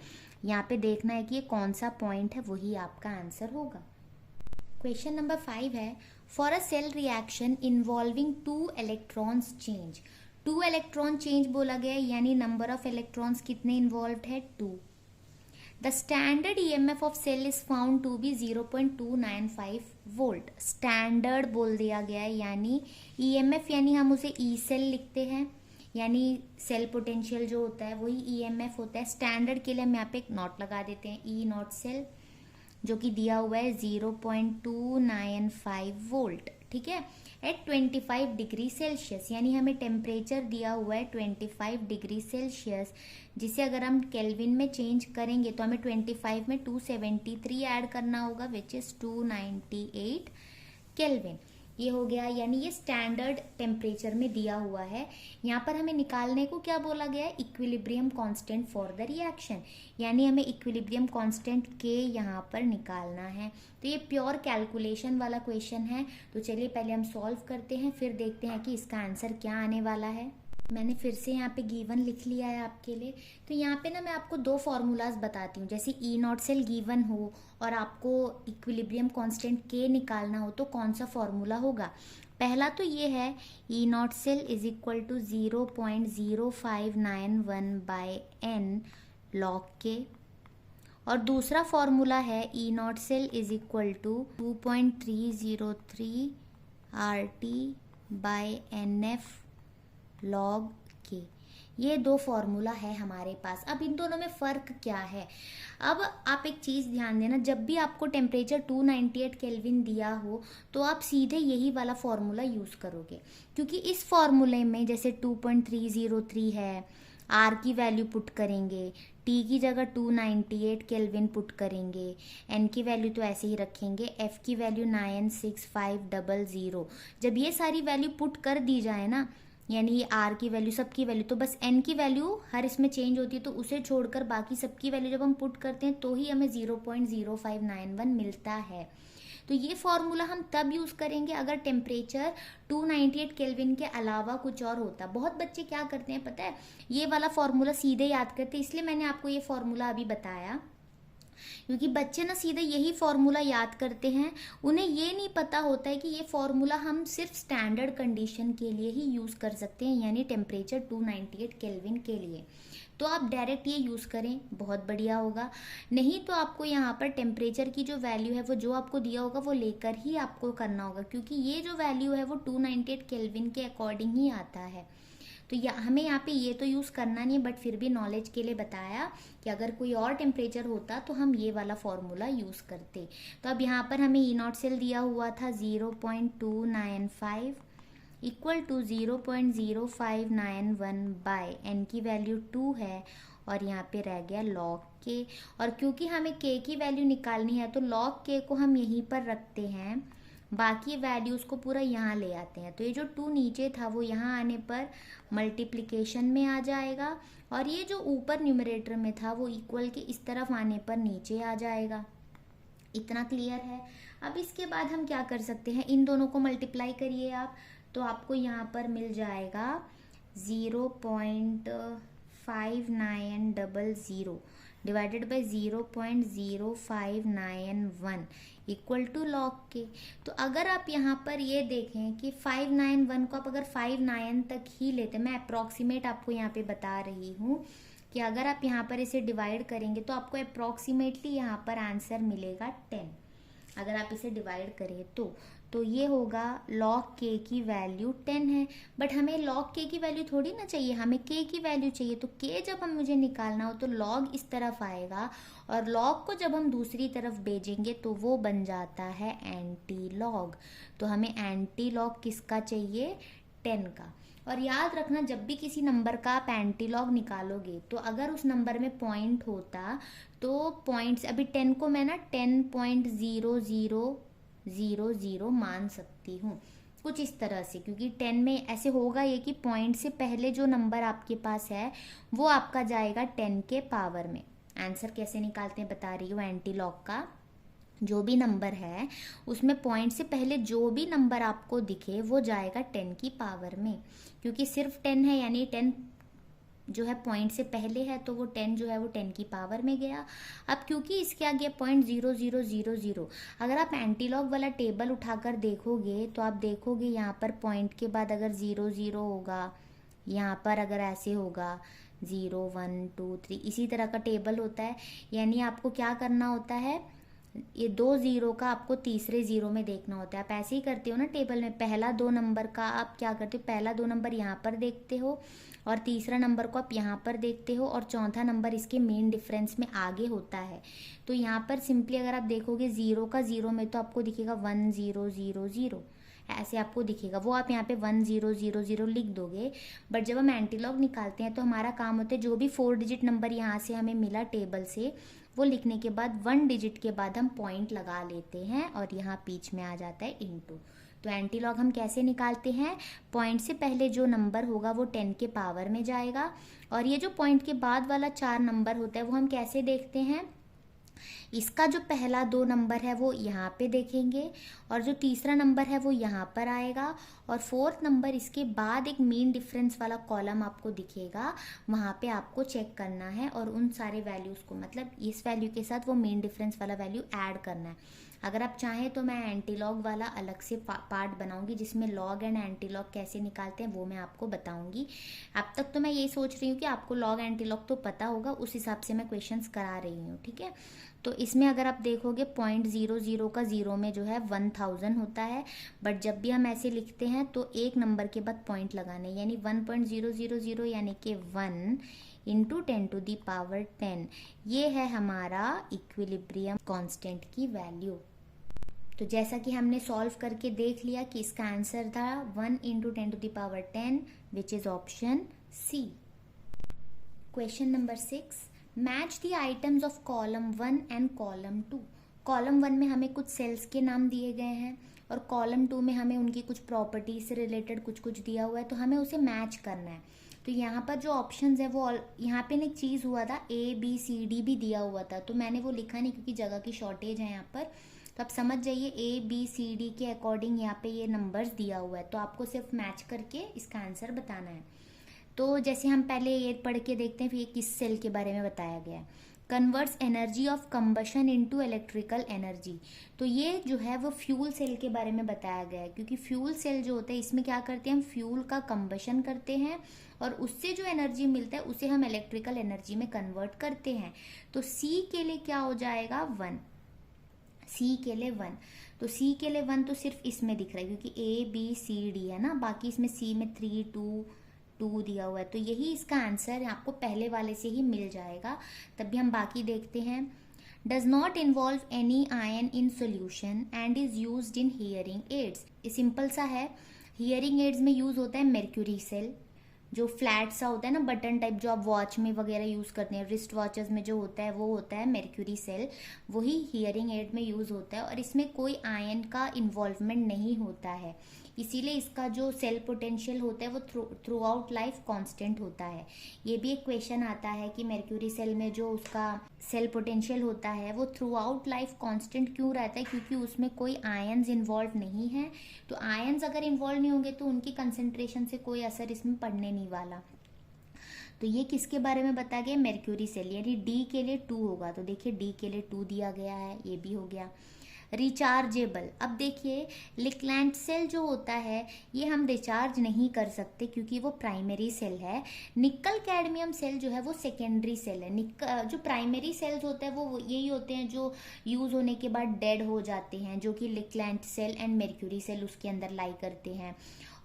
यहाँ पे देखना है कि ये कौन सा पॉइंट है, वही आपका आंसर होगा। क्वेश्चन नंबर 5 है, for a cell reaction involving 2 electrons change. 2 electron change बोला गया है, यानी नंबर ऑफ इलेक्ट्रॉन्स कितने इन्वॉल्व्ड है, 2। The standard EMF of cell is found to be 0.295 volt. Standard बोल दिया गया है, यानी ईएमएफ यानी हम उसे ई सेल लिखते हैं, यानी सेल पोटेंशियल जो होता है वही ईएमएफ होता है। स्टैंडर्ड के लिए हम यहाँ पे एक नॉट लगा देते हैं, ई नॉट सेल, जो कि दिया हुआ है 0.295 वोल्ट, ठीक है, एट 25 डिग्री सेल्सियस, यानी हमें टेम्परेचर दिया हुआ है 25 डिग्री सेल्सियस, जिसे अगर हम केल्विन में चेंज करेंगे तो हमें 25 में 273 ऐड करना होगा, विच इज 298 केल्विन। ये हो गया, यानी ये स्टैंडर्ड टेम्परेचर में दिया हुआ है। यहाँ पर हमें निकालने को क्या बोला गया है, equilibrium constant for the reaction, यानी हमें इक्विलिब्रियम कांस्टेंट के यहाँ पर निकालना है। तो ये प्योर कैलकुलेशन वाला क्वेश्चन है। तो चलिए पहले हम सॉल्व करते हैं, फिर देखते हैं कि इसका आंसर क्या आने वाला है। मैंने फिर से यहाँ पे गिवन लिख लिया है आपके लिए। तो यहाँ पे ना मैं आपको 2 फॉर्मूलाज बताती हूँ। जैसे ई नॉट सेल गिवन हो और आपको इक्विलिब्रियम कांस्टेंट के निकालना हो तो कौन सा फॉर्मूला होगा। पहला तो ये है, E naught cell is equal to 0.0591 by n log K, और दूसरा फॉर्मूला है E naught cell is equal to 2.303 RT by NF log K. ये 2 फॉर्मूला है हमारे पास। अब इन दोनों में फ़र्क क्या है, अब आप एक चीज़ ध्यान देना, जब भी आपको टेम्परेचर 298 केल्विन दिया हो तो आप सीधे यही वाला फॉर्मूला यूज़ करोगे, क्योंकि इस फॉर्मूले में जैसे 2.303 है, आर की वैल्यू पुट करेंगे, टी की जगह 298 केल्विन पुट करेंगे, एन की वैल्यू तो ऐसे ही रखेंगे, एफ की वैल्यू 96500। जब ये सारी वैल्यू पुट कर दी जाए ना, यानी ये आर की वैल्यू, सबकी वैल्यू, तो बस एन की वैल्यू हर इसमें चेंज होती है, तो उसे छोड़कर बाकी सबकी वैल्यू जब हम पुट करते हैं तो ही हमें 0.0591 मिलता है। तो ये फॉर्मूला हम तब यूज़ करेंगे अगर टेम्परेचर 298 केल्विन के अलावा कुछ और होता। बहुत बच्चे क्या करते हैं पता है, ये वाला फॉर्मूला सीधे याद करते हैं, इसलिए मैंने आपको ये फॉर्मूला अभी बताया, क्योंकि बच्चे ना सीधे यही फॉर्मूला याद करते हैं। उन्हें ये नहीं पता होता है कि ये फॉर्मूला हम सिर्फ स्टैंडर्ड कंडीशन के लिए ही यूज़ कर सकते हैं, यानी टेम्परेचर 298 केल्विन के लिए। तो आप डायरेक्ट ये यूज़ करें, बहुत बढ़िया होगा। नहीं तो आपको यहाँ पर टेम्परेचर की जो वैल्यू है वो जो आपको दिया होगा वो लेकर ही आपको करना होगा, क्योंकि ये जो वैल्यू है वो 298 केल्विन के अकॉर्डिंग ही आता है। तो हमें यहाँ पे ये तो यूज़ करना नहीं है, बट फिर भी नॉलेज के लिए बताया कि अगर कोई और टेम्परेचर होता तो हम ये वाला फॉर्मूला यूज़ करते। तो अब यहाँ पर हमें ई नॉट सेल दिया हुआ था 0.295 इक्वल टू 0.0591 बाय एन की वैल्यू 2 है, और यहाँ पे रह गया लॉग के। और क्योंकि हमें के की वैल्यू निकालनी है तो लॉग के को हम यहीं पर रखते हैं, बाकी वैल्यूज़ को पूरा यहाँ ले आते हैं। तो ये जो 2 नीचे था वो यहाँ आने पर मल्टीप्लिकेशन में आ जाएगा, और ये जो ऊपर न्यूमरेटर में था वो इक्वल के इस तरफ आने पर नीचे आ जाएगा। इतना क्लियर है। अब इसके बाद हम क्या कर सकते हैं, इन दोनों को मल्टीप्लाई करिए आप, तो आपको यहाँ पर मिल जाएगा 0.5900 divided by 0.0591 equal to log K. तो अगर आप यहाँ पर ये देखें कि 591 को आप अगर 59 तक ही लेते, मैं अप्रॉक्सीमेट आपको यहाँ पे बता रही हूँ कि अगर आप यहाँ पर इसे डिवाइड करेंगे तो आपको अप्रॉक्सीमेटली यहाँ पर आंसर मिलेगा 10। अगर आप इसे डिवाइड करें तो ये होगा log k की वैल्यू 10 है, बट हमें log k की वैल्यू थोड़ी ना चाहिए, हमें k की वैल्यू चाहिए। तो k जब हम मुझे निकालना हो तो log इस तरफ आएगा, और log को जब हम दूसरी तरफ भेजेंगे तो वो बन जाता है एंटी लॉग। तो हमें एंटी लॉग किसका चाहिए, 10 का। और याद रखना, जब भी किसी नंबर का आप एंटी लॉग निकालोगे तो अगर उस नंबर में पॉइंट होता तो पॉइंट्स, अभी 10 को मैं ना 10.0000 मान सकती हूँ, कुछ इस तरह से, क्योंकि 10 में ऐसे होगा ये कि पॉइंट से पहले जो नंबर आपके पास है वो आपका जाएगा 10 के पावर में। आंसर कैसे निकालते हैं बता रही हूँ। एंटी लॉग का जो भी नंबर है उसमें पॉइंट से पहले जो भी नंबर आपको दिखे वो जाएगा 10 की पावर में, क्योंकि सिर्फ 10 है यानी 10 जो है पॉइंट से पहले है, तो वो 10 जो है वो 10 की पावर में गया। अब क्योंकि इसके आगे पॉइंट 0000, अगर आप एंटीलॉग वाला टेबल उठाकर देखोगे तो आप देखोगे यहाँ पर पॉइंट के बाद अगर 00 होगा, यहाँ पर अगर ऐसे होगा 0 1 2 3, इसी तरह का टेबल होता है। यानी आपको क्या करना होता है, ये 2 0 का आपको तीसरे 0 में देखना होता है। आप ऐसे ही करते हो ना टेबल में, पहला 2 नंबर का आप क्या करते हो, पहला 2 नंबर यहाँ पर देखते हो और तीसरा नंबर को आप यहाँ पर देखते हो, और चौथा नंबर इसके मेन डिफरेंस में आगे होता है। तो यहाँ पर सिंपली अगर आप देखोगे 0 का 0 में तो आपको दिखेगा 1 0 0 0, ऐसे आपको दिखेगा, वो आप यहाँ पे 1 0 0 0 लिख दोगे। बट जब हम एंटीलॉग निकालते हैं तो हमारा काम होता है जो भी 4 डिजिट नंबर यहाँ से हमें मिला टेबल से, वो लिखने के बाद 1 डिजिट के बाद हम पॉइंट लगा लेते हैं और यहाँ बीच में आ जाता है इनटू। तो एंटीलॉग हम कैसे निकालते हैं, पॉइंट से पहले जो नंबर होगा वो 10 के पावर में जाएगा, और ये जो पॉइंट के बाद वाला 4 नंबर होता है वो हम कैसे देखते हैं, इसका जो पहला 2 नंबर है वो यहाँ पे देखेंगे, और जो तीसरा नंबर है वो यहाँ पर आएगा, और 4th नंबर इसके बाद एक मेन डिफरेंस वाला कॉलम आपको दिखेगा, वहाँ पे आपको चेक करना है और उन सारे वैल्यूज़ को, मतलब इस वैल्यू के साथ वो मेन डिफरेंस वाला वैल्यू ऐड करना है। अगर आप चाहें तो मैं एंटीलॉग वाला अलग से पार्ट बनाऊंगी जिसमें लॉग एंड एंटीलॉग कैसे निकालते हैं वो मैं आपको बताऊंगी। अब तक तो मैं यही सोच रही हूँ कि आपको लॉग एंटीलॉग तो पता होगा, उस हिसाब से मैं क्वेश्चंस करा रही हूँ, ठीक है। तो इसमें अगर आप देखोगे 0.00 का 0 में जो है 1000 होता है, बट जब भी हम ऐसे लिखते हैं तो एक नंबर के बाद पॉइंट लगाने, यानी 1.000 यानी कि 1 इंटू 10 टू दी पावर 10, ये है हमारा इक्विलिब्रियम कांस्टेंट की वैल्यू। तो जैसा कि हमने सॉल्व करके देख लिया कि इसका आंसर था 1 into 10 to the power 10, which is option C. Question number 6, match the items of column 1 and column 2। Column 1 में हमें कुछ सेल्स के नाम दिए गए हैं और कॉलम 2 में हमें उनकी कुछ प्रॉपर्टीज से रिलेटेड कुछ दिया हुआ है, तो हमें उसे मैच करना है। तो यहाँ पर जो ऑप्शंस है वो यहाँ पे एक चीज़ हुआ था, ABCD भी दिया हुआ था, तो मैंने वो लिखा नहीं क्योंकि जगह की शॉर्टेज है यहाँ पर। तो आप समझ जाइए ABCD के अकॉर्डिंग यहाँ पे ये नंबर्स दिया हुआ है, तो आपको सिर्फ मैच करके इसका आंसर बताना है। तो जैसे हम पहले ये पढ़ के देखते हैं फिर ये किस सेल के बारे में बताया गया है, converts energy of combustion into electrical energy. तो ये जो है वो फ्यूल सेल के बारे में बताया गया है, क्योंकि फ्यूल सेल जो होता है इसमें क्या करते हैं, हम फ्यूल का कंबशन करते हैं और उससे जो एनर्जी मिलता है उसे हम इलेक्ट्रिकल एनर्जी में कन्वर्ट करते हैं। तो सी के लिए क्या हो जाएगा, 1, सी के लिए 1। तो सी के लिए 1 तो सिर्फ इसमें दिख रहा है क्योंकि ABCD है ना, बाकी इसमें सी में 3 2 2 दिया हुआ है, तो यही इसका आंसर आपको पहले वाले से ही मिल जाएगा। तभी हम बाकी देखते हैं। Does not involve any ion in solution and is used in hearing aids. ये सिंपल सा है, हियरिंग एड्स में यूज होता है मेर्क्यूरी सेल, जो फ्लैट सा होता है ना बटन टाइप, जो आप वॉच में वगैरह यूज करते हैं, रिस्ट वॉचेस में जो होता है वो होता है मेर्क्यूरी सेल, वही हियरिंग एड में यूज होता है और इसमें कोई आयन का इन्वॉल्वमेंट नहीं होता है, इसीलिए इसका जो सेल पोटेंशियल होता है वो थ्रू आउट लाइफ कांस्टेंट होता है। ये भी एक क्वेश्चन आता है कि मेर्क्यूरी सेल में जो उसका सेल पोटेंशियल होता है वो थ्रू आउट लाइफ कांस्टेंट क्यों रहता है, क्योंकि उसमें कोई आयन्स इन्वॉल्व नहीं है। तो आयन्स अगर इन्वॉल्व नहीं होंगे तो उनकी कंसेंट्रेशन से कोई असर इसमें पड़ने नहीं वाला। तो ये किसके बारे में बताया गया, मेर्क्यूरी सेल, यानी डी के लिए 2 होगा। तो देखिए डी के लिए 2 दिया गया है, ये भी हो गया। रिचार्जेबल। अब देखिए लिक्लैंड सेल जो होता है ये हम रिचार्ज नहीं कर सकते क्योंकि वो प्राइमरी सेल है। निकल कैडमियम सेल जो है वो सेकेंडरी सेल है। जो प्राइमरी सेल्स होते हैं वो यही होते हैं जो यूज होने के बाद डेड हो जाते हैं, जो कि लिक्लैंड सेल एंड मर्क्यूरी सेल उसके अंदर लाई करते हैं।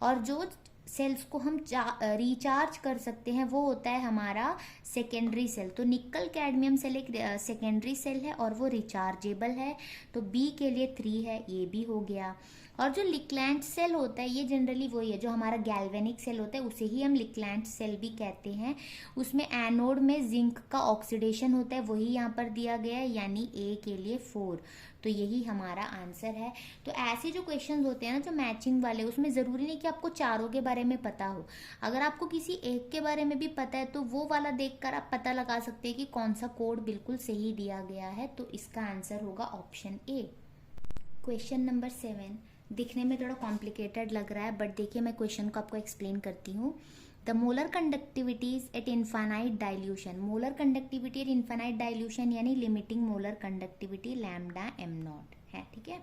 और जो सेल्स को हम रिचार्ज कर सकते हैं वो होता है हमारा सेकेंडरी सेल। तो निकल कैडमियम सेल एक सेकेंडरी सेल है और वो रिचार्जेबल है। तो बी के लिए 3 है, ये भी हो गया। और जो लिक्लैंड सेल होता है ये जनरली वही है जो हमारा गैल्वेनिक सेल होता है, उसे ही हम लिक्लैंड सेल भी कहते हैं। उसमें एनोड में जिंक का ऑक्सीडेशन होता है, वही यहाँ पर दिया गया है, यानी ए के लिए 4। तो यही हमारा आंसर है। तो ऐसे जो क्वेश्चंस होते हैं ना जो मैचिंग वाले, उसमें ज़रूरी नहीं कि आपको चारों के बारे में पता हो। अगर आपको किसी एक के बारे में भी पता है तो वो वाला देखकर आप पता लगा सकते हैं कि कौन सा कोड बिल्कुल सही दिया गया है। तो इसका आंसर होगा ऑप्शन ए। क्वेश्चन नंबर 7 दिखने में थोड़ा कॉम्प्लिकेटेड लग रहा है, बट देखिए मैं क्वेश्चन को आपको एक्सप्लेन करती हूँ। The molar conductivities at infinite dilution. Molar conductivity at infinite dilution यानी limiting molar conductivity lambda m naught है, ठीक है,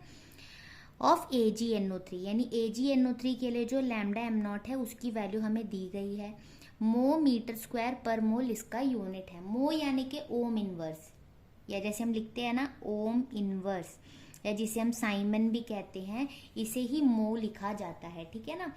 ऑफ AgNO3 यानी AgNO3 के लिए जो लैम्डा एम नॉट है उसकी वैल्यू हमें दी गई है। मो मीटर स्क्वायर पर मोल इसका यूनिट है। मो यानी कि ओम इनवर्स, या जैसे हम लिखते हैं ना ओम इनवर्स, या जिसे हम साइमन भी कहते हैं, इसे ही मो लिखा जाता है, ठीक है ना।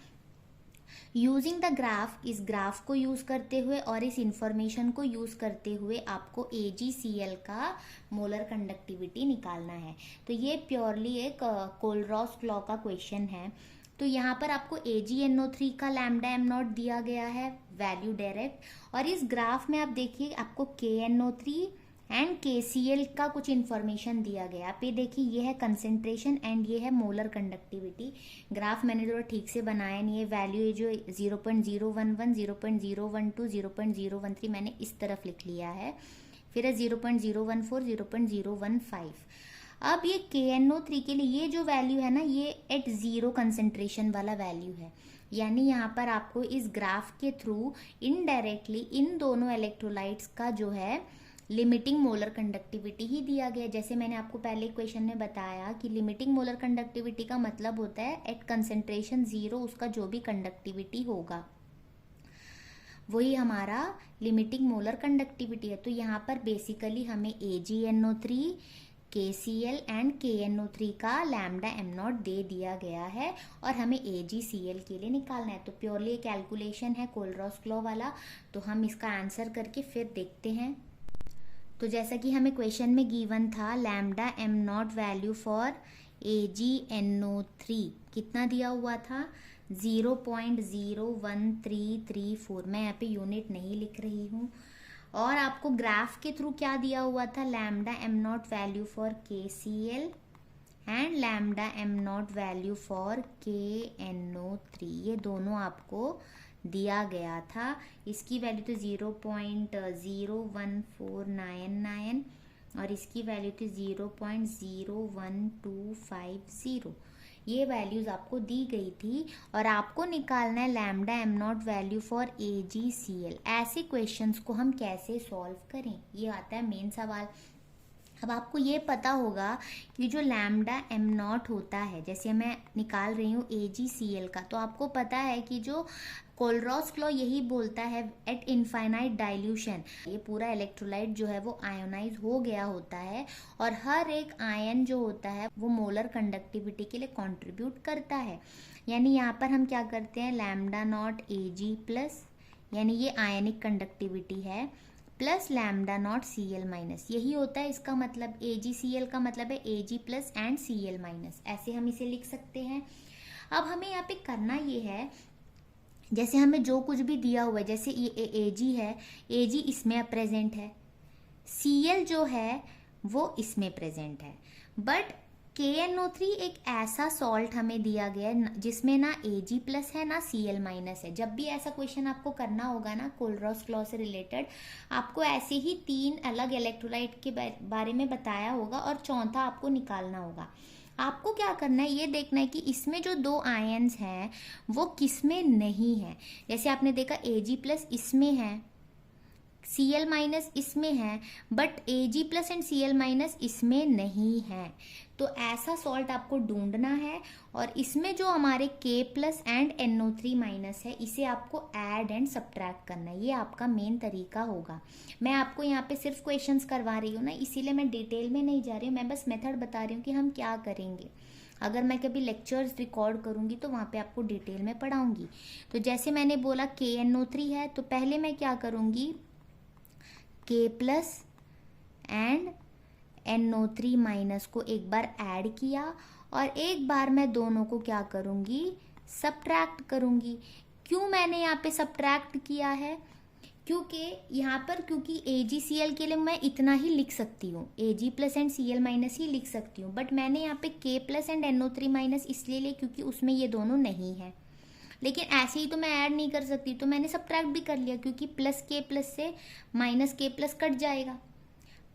यूजिंग द ग्राफ, इस ग्राफ को यूज करते हुए और इस इंफॉर्मेशन को यूज करते हुए आपको AgCl का मोलर कंडक्टिविटी निकालना है। तो ये प्योरली एक कोलरॉस लॉ का क्वेश्चन है। तो यहाँ पर आपको AgNO3 का लैम्डा एम नॉट दिया गया है, वैल्यू डायरेक्ट, और इस ग्राफ में आप देखिए आपको KNO3 एंड KCl का कुछ इन्फॉर्मेशन दिया गया। आप ये देखिए ये है कंसेंट्रेशन एंड ये है मोलर कंडक्टिविटी। ग्राफ मैंने थोड़ा ठीक से बनाया नहीं है, वैल्यू ये जो 0.011, 0.012, 0.013 मैंने इस तरफ लिख लिया है, फिर है 0.014, 0.015। अब ये KNO3 के लिए ये जो वैल्यू है ना ये एट जीरो कंसेंट्रेशन वाला वैल्यू है, यानी यहाँ पर आपको इस ग्राफ के थ्रू इनडायरेक्टली इन दोनों इलेक्ट्रोलाइट्स का जो है लिमिटिंग मोलर कंडक्टिविटी ही दिया गया। जैसे मैंने आपको पहले क्वेश्चन में बताया कि लिमिटिंग मोलर कंडक्टिविटी का मतलब होता है एट कंसेंट्रेशन 0 उसका जो भी कंडक्टिविटी होगा वही हमारा लिमिटिंग मोलर कंडक्टिविटी है। तो यहाँ पर बेसिकली हमें AgNO3, KCl एंड KNO3 का लैम्डा एम नॉट दे दिया गया है और हमें AgCl के लिए निकालना है। तो प्योरली कैलकुलेशन है कोलरॉस लॉ वाला। तो हम इसका आंसर करके फिर देखते हैं। तो जैसा कि हमें क्वेश्चन में गिवन था lambda m not value for AgNO3 कितना दिया हुआ था 0.01334। मैं यहाँ पे यूनिट नहीं लिख रही हूँ। और आपको ग्राफ के थ्रू क्या दिया हुआ था lambda m not value for KCl and lambda m not value for KNO3, ये दोनों आपको दिया गया था। इसकी वैल्यू तो 0.01499 और इसकी वैल्यू थी 0.01250। ये वैल्यूज आपको दी गई थी और आपको निकालना है lambda m not value for AgCl। ऐसे क्वेश्चंस को हम कैसे सॉल्व करें, ये आता है मेन सवाल। अब आपको ये पता होगा कि जो लैम्डा एम नॉट होता है, जैसे मैं निकाल रही हूँ AgCl का, तो आपको पता है कि जो कोलरॉस लॉ यही बोलता है एट इनफाइनाइट डाइल्यूशन ये पूरा इलेक्ट्रोलाइट जो है वो आयोनाइज हो गया होता है और हर एक आयन जो होता है वो मोलर कंडक्टिविटी के लिए कंट्रीब्यूट करता है। यानी यहाँ पर हम क्या करते हैं लैम्डा नॉट Ag प्लस, यानी ये आयनिक कंडक्टिविटी है, plus lambda naught Cl minus, यही होता है इसका मतलब। AgCl का मतलब है Ag plus and Cl minus, ऐसे हम इसे लिख सकते हैं। अब हमें यहाँ पे करना ये है, जैसे हमें जो कुछ भी दिया हुआ है, जैसे ये Ag है, Ag इसमें प्रेजेंट है, Cl जो है वो इसमें प्रेजेंट है, बट KNO3 एक ऐसा सॉल्ट हमें दिया गया है जिसमें ना Ag प्लस है ना Cl माइनस है। जब भी ऐसा क्वेश्चन आपको करना होगा ना कोलरॉस लॉ से रिलेटेड, आपको ऐसे ही 3 अलग इलेक्ट्रोलाइट के बारे में बताया होगा और चौथा आपको निकालना होगा। आपको क्या करना है ये देखना है कि इसमें जो 2 आयन्स हैं वो किस में नहीं है। जैसे आपने देखा Ag प्लस इसमें है Cl माइनस इसमें है but Ag plus and Cl minus इसमें नहीं है। तो ऐसा सॉल्ट आपको ढूंढना है और इसमें जो हमारे K plus and NO3 minus है इसे आपको ऐड एंड सब्ट्रैक्ट करना है। ये आपका मेन तरीका होगा। मैं आपको यहाँ पे सिर्फ क्वेश्चंस करवा रही हूँ ना, इसीलिए मैं डिटेल में नहीं जा रही हूँ, मैं बस मेथड बता रही हूँ कि हम क्या करेंगे। अगर मैं कभी लेक्चर्स रिकॉर्ड करूँगी तो वहाँ पे आपको डिटेल में पढ़ाऊँगी। तो जैसे मैंने बोला KNO3 है, तो पहले मैं क्या करूँगी, K plus and NO3 minus को एक बार ऐड किया और एक बार मैं दोनों को क्या करूँगी, सब्ट्रैक्ट करूँगी। क्यों मैंने यहाँ पे सब्ट्रैक्ट किया है, क्योंकि यहाँ पर क्योंकि AgCl के लिए मैं इतना ही लिख सकती हूँ, Ag plus and Cl minus ही लिख सकती हूँ, बट मैंने यहाँ पे K plus and NO3 minus इसलिए लिया क्योंकि उसमें ये दोनों नहीं है। लेकिन ऐसे ही तो मैं ऐड नहीं कर सकती, तो मैंने सब्ट्रैक्ट भी कर लिया क्योंकि प्लस K प्लस से माइनस K प्लस कट जाएगा,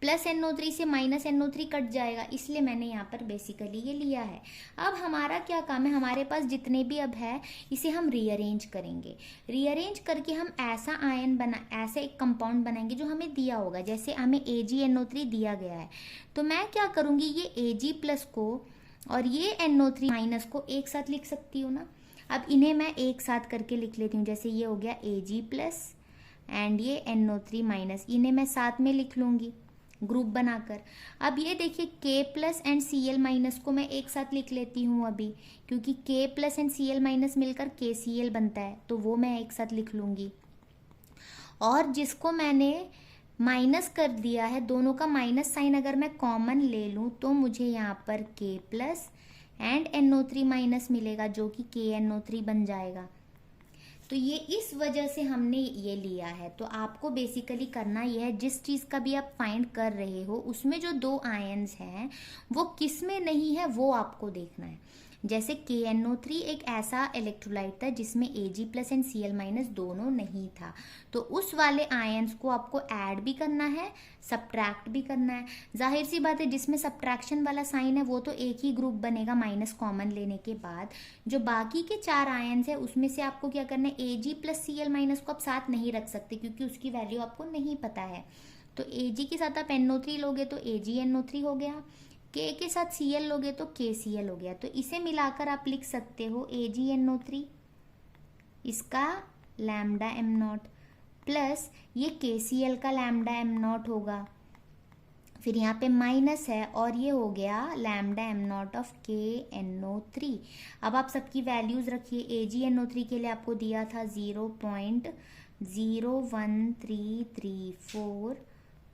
प्लस NO3 से माइनस NO3 कट जाएगा, इसलिए मैंने यहाँ पर बेसिकली ये लिया है। अब हमारा क्या काम है, हमारे पास जितने भी अब है इसे हम रीअरेंज करेंगे। रीअरेंज करके हम ऐसा ऐसे एक कंपाउंड बनाएंगे जो हमें दिया होगा। जैसे हमें AgNO3 दिया गया है, तो मैं क्या करूँगी, ये Ag प्लस को और ये NO3 माइनस को एक साथ लिख सकती हूँ ना। अब इन्हें मैं एक साथ करके लिख लेती हूँ। जैसे ये हो गया Ag प्लस एंड ये NO3 माइनस, इन्हें मैं साथ में लिख लूँगी ग्रुप बनाकर। अब ये देखिए K plus and Cl minus को मैं एक साथ लिख लेती हूँ अभी, क्योंकि K plus and Cl minus मिलकर KCl बनता है, तो वो मैं एक साथ लिख लूँगी। और जिसको मैंने माइनस कर दिया है, दोनों का माइनस साइन अगर मैं कॉमन ले लूँ तो मुझे यहाँ पर K plus and NO3 minus मिलेगा जो कि KNO3 बन जाएगा। तो ये इस वजह से हमने ये लिया है। तो आपको बेसिकली करना ये है, जिस चीज़ का भी आप फाइंड कर रहे हो उसमें जो दो आयन्स हैं वो किस में नहीं है वो आपको देखना है। जैसे KNO3 एक ऐसा इलेक्ट्रोलाइट था जिसमें Ag plus and Cl minus दोनों नहीं था, तो उस वाले आयन्स को आपको ऐड भी करना है, सब्ट्रैक्ट भी करना है। जाहिर सी बात है, जिसमें सब्ट्रैक्शन वाला साइन है वो तो एक ही ग्रुप बनेगा माइनस कॉमन लेने के बाद। जो बाकी के 4 आयन्स है उसमें से आपको क्या करना है, Ag प्लस Cl माइनस को आप साथ नहीं रख सकते क्योंकि उसकी वैल्यू आपको नहीं पता है। तो Ag के साथ आप NO3 लोगे तो AgNO3 हो गया, K के साथ Cl लोगे तो KCl हो गया। तो इसे मिलाकर आप लिख सकते हो AgNO3, इसका लैम्डा m नॉट प्लस ये KCl का लैम्डा m नॉट होगा, फिर यहाँ पे माइनस है और ये हो गया lambda m not of KNO3। अब आप सबकी वैल्यूज रखिए। AgNO3 के लिए आपको दिया था 0.01334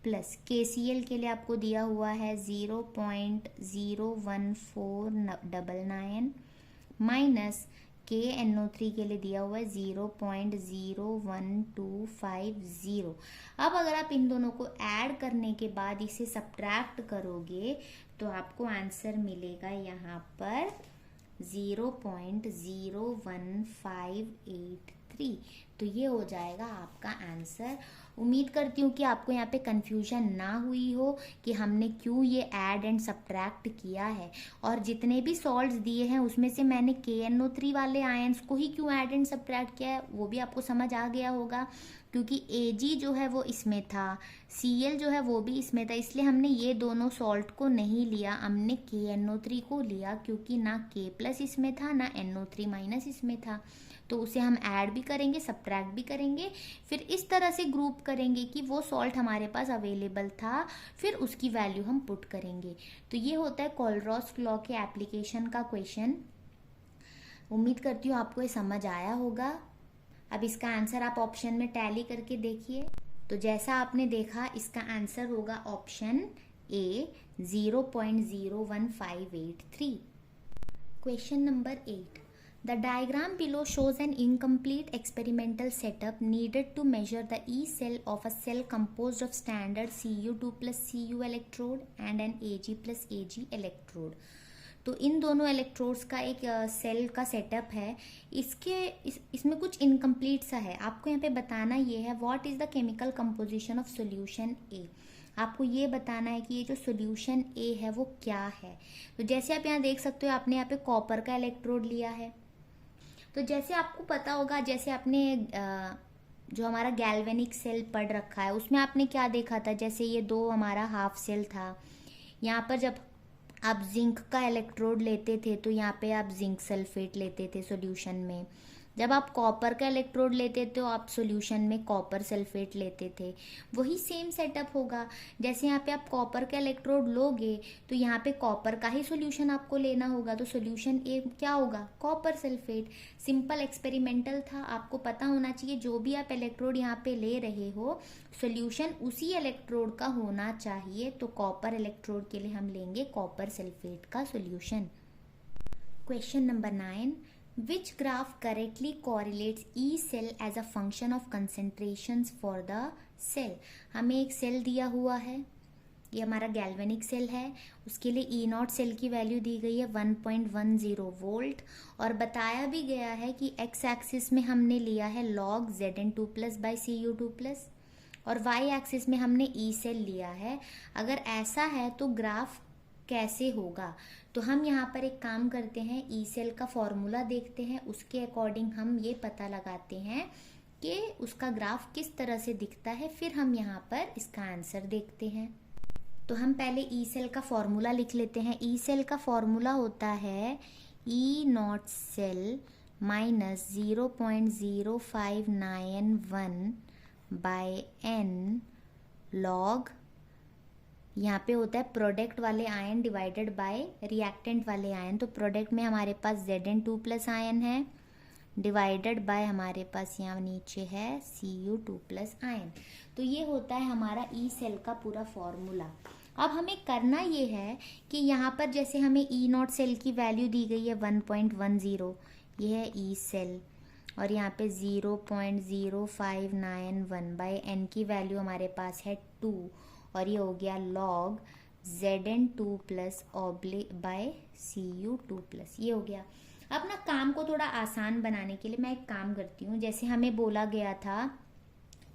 प्लस KCl के लिए आपको दिया हुआ है 0.01499 माइनस KNO3 के लिए दिया हुआ है 0.01250। अब अगर आप इन दोनों को ऐड करने के बाद इसे सब्ट्रैक्ट करोगे तो आपको आंसर मिलेगा यहाँ पर 0.01583। तो ये हो जाएगा आपका आंसर। उम्मीद करती हूँ कि आपको यहाँ पे कंफ्यूजन ना हुई हो कि हमने क्यों ये ऐड एंड सब्ट्रैक्ट किया है, और जितने भी सॉल्ट्स दिए हैं उसमें से मैंने KNO3 वाले आयंस को ही क्यों ऐड एंड सब्ट्रैक्ट किया है वो भी आपको समझ आ गया होगा। क्योंकि Ag जो है वो इसमें था, Cl जो है वो भी इसमें था, इसलिए हमने ये दोनों सॉल्ट को नहीं लिया, हमने KNO3 को लिया क्योंकि ना K प्लस इसमें था ना NO3 माइनस इसमें था। तो उसे हम ऐड भी करेंगे, सब्ट्रैक्ट भी करेंगे, फिर इस तरह से ग्रुप करेंगे कि वो सॉल्ट हमारे पास अवेलेबल था, फिर उसकी वैल्यू हम पुट करेंगे। तो ये होता है कोलरॉस लॉ के एप्लीकेशन का क्वेश्चन। उम्मीद करती हूँ आपको ये समझ आया होगा। अब इसका आंसर आप ऑप्शन में टैली करके देखिए। तो जैसा आपने देखा इसका आंसर होगा option A 0.01583। Question number 8। The diagram below shows an incomplete experimental setup needed to measure the E cell of a cell composed of standard Cu2 plus Cu electrode and an Ag plus Ag electrode। तो इन दोनों इलेक्ट्रोड्स का एक सेल का सेटअप है। इसमें कुछ इनकम्प्लीट सा है। आपको यहाँ पे बताना ये है what is the chemical composition of solution A. आपको ये बताना है कि ये जो सॉल्यूशन ए है वो क्या है। तो जैसे आप यहाँ देख सकते हो, आपने यहाँ पे कॉपर का इलेक्ट्रोड लिया है। तो जैसे आपको पता होगा, जैसे आपने जो हमारा गैल्वेनिक सेल पढ़ रखा है उसमें आपने क्या देखा था, जैसे ये दो हमारा हाफ सेल था, यहाँ पर जब आप जिंक का इलेक्ट्रोड लेते थे तो यहाँ पे आप जिंक सल्फेट लेते थे सॉल्यूशन में। जब आप कॉपर का इलेक्ट्रोड लेते थे तो आप सॉल्यूशन में कॉपर सल्फेट लेते थे। वही सेम सेटअप होगा। जैसे यहाँ पे आप कॉपर का इलेक्ट्रोड लोगे तो यहाँ पे कॉपर का ही सॉल्यूशन आपको लेना होगा, तो सॉल्यूशन ए क्या होगा, कॉपर सल्फेट। सिंपल एक्सपेरिमेंटल था, आपको पता होना चाहिए जो भी आप इलेक्ट्रोड यहाँ पे ले रहे हो सॉल्यूशन उसी इलेक्ट्रोड का होना चाहिए। तो कॉपर इलेक्ट्रोड के लिए हम लेंगे कॉपर सल्फेट का solution. Question number 9, which graph correctly correlates E cell as a function of concentrations for the cell। हमें एक सेल दिया हुआ है, ये हमारा गैल्वेनिक सेल है, उसके लिए ई नॉट सेल की वैल्यू दी गई है 1.10 वोल्ट, और बताया भी गया है कि एक्स एक्सिस में हमने लिया है log Zn2+/Cu2+, और वाई एक्सिस में हमने ई सेल लिया है। अगर ऐसा है तो ग्राफ कैसे होगा, तो हम यहाँ पर एक काम करते हैं, ई सेल का फॉर्मूला देखते हैं, उसके अकॉर्डिंग हम ये पता लगाते हैं कि उसका ग्राफ किस तरह से दिखता है, फिर हम यहाँ पर इसका आंसर देखते हैं। तो हम पहले ई सेल का फॉर्मूला लिख लेते हैं। ई सेल का फॉर्मूला होता है E naught cell minus 0.0591/n log, यहाँ पे होता है प्रोडक्ट वाले आयन डिवाइडेड बाय रिएक्टेंट वाले आयन। तो प्रोडक्ट में हमारे पास Zn2+ आयन है डिवाइडेड बाय हमारे पास यहाँ नीचे है Cu2+ आयन। तो ये होता है हमारा ई सेल का पूरा फॉर्मूला। अब हमें करना ये है कि यहाँ पर जैसे हमें ई नॉट सेल की वैल्यू दी गई है 1.10, ये है ई सेल, और यहाँ पे 0.0591/n की वैल्यू हमारे पास है 2, और ये हो गया log Zn2+/Cu2+, ये हो गया। अब ना काम को थोड़ा आसान बनाने के लिए मैं एक काम करती हूँ, जैसे हमें बोला गया था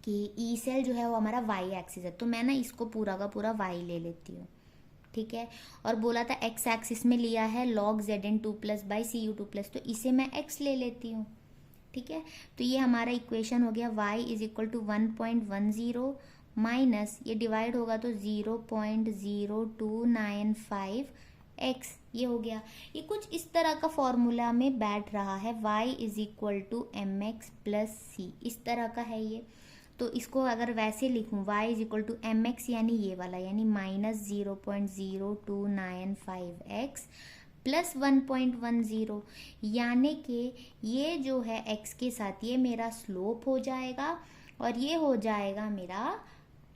कि ई सेल जो है वो हमारा वाई एक्सिस है, तो मैं ना इसको पूरा का पूरा वाई ले लेती हूँ, ठीक है। और बोला था एक्स एक्सिस में लिया है log Zn2+/Cu2+, तो इसे मैं एक्स ले लेती हूँ, ठीक है। तो ये हमारा इक्वेशन हो गया y = 1.10 माइनस ये डिवाइड होगा तो 0.0295x, ये हो गया। ये कुछ इस तरह का फॉर्मूला में बैठ रहा है, y = mx + c, इस तरह का है ये। तो इसको अगर वैसे लिखूं y = mx यानी ये वाला, यानी -0.0295x प्लस 1.10, यानी कि ये जो है x के साथ ये मेरा स्लोप हो जाएगा और ये हो जाएगा मेरा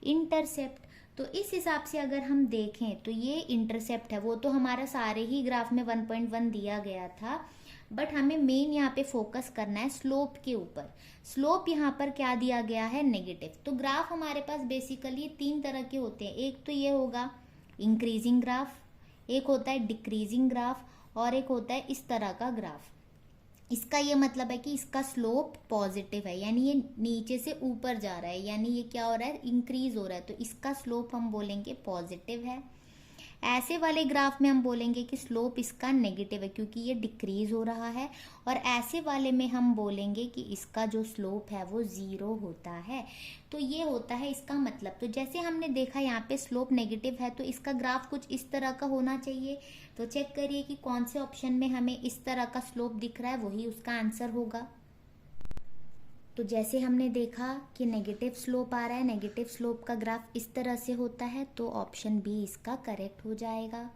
इंटरसेप्ट। तो इस हिसाब से अगर हम देखें तो ये इंटरसेप्ट है, वो तो हमारा सारे ही ग्राफ में 1.1 दिया गया था, बट हमें मेन यहाँ पे फोकस करना है स्लोप के ऊपर। स्लोप यहाँ पर क्या दिया गया है, नेगेटिव। तो ग्राफ हमारे पास बेसिकली 3 तरह के होते हैं, एक तो ये होगा इंक्रीजिंग ग्राफ, एक होता है डिक्रीजिंग ग्राफ, और एक होता है इस तरह का ग्राफ। इसका ये मतलब है कि इसका स्लोप पॉजिटिव है, यानी ये नीचे से ऊपर जा रहा है, यानी ये क्या हो रहा है, इंक्रीज हो रहा है, तो इसका स्लोप हम बोलेंगे पॉजिटिव है। ऐसे वाले ग्राफ में हम बोलेंगे कि स्लोप इसका नेगेटिव है क्योंकि ये डिक्रीज हो रहा है, और ऐसे वाले में हम बोलेंगे कि इसका जो स्लोप है वो 0 होता है। तो ये होता है इसका मतलब। तो जैसे हमने देखा यहाँ पे स्लोप नेगेटिव है तो इसका ग्राफ कुछ इस तरह का होना चाहिए। तो चेक करिए कि कौन से ऑप्शन में हमें इस तरह का स्लोप दिख रहा है, वही उसका आंसर होगा। तो जैसे हमने देखा कि नेगेटिव स्लोप आ रहा है, नेगेटिव स्लोप का ग्राफ इस तरह से होता है, तो ऑप्शन बी इसका करेक्ट हो जाएगा।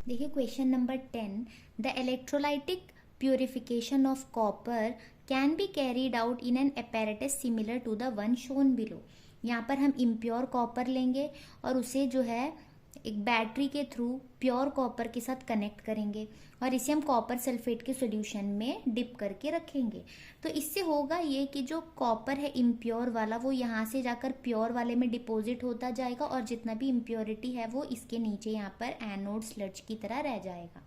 देखिए question number 10, the electrolytic purification of copper can be carried out in an apparatus similar to the one shown below. यहाँ पर हम इम्प्योर कॉपर लेंगे और उसे जो है एक बैटरी के थ्रू प्योर कॉपर के साथ कनेक्ट करेंगे और इसे हम कॉपर सल्फेट के सॉल्यूशन में डिप करके रखेंगे। तो इससे होगा ये कि जो कॉपर है इम्प्योर वाला वो यहाँ से जाकर प्योर वाले में डिपॉजिट होता जाएगा और जितना भी इम्प्योरिटी है वो इसके नीचे यहाँ पर एनोड स्लज की तरह रह जाएगा।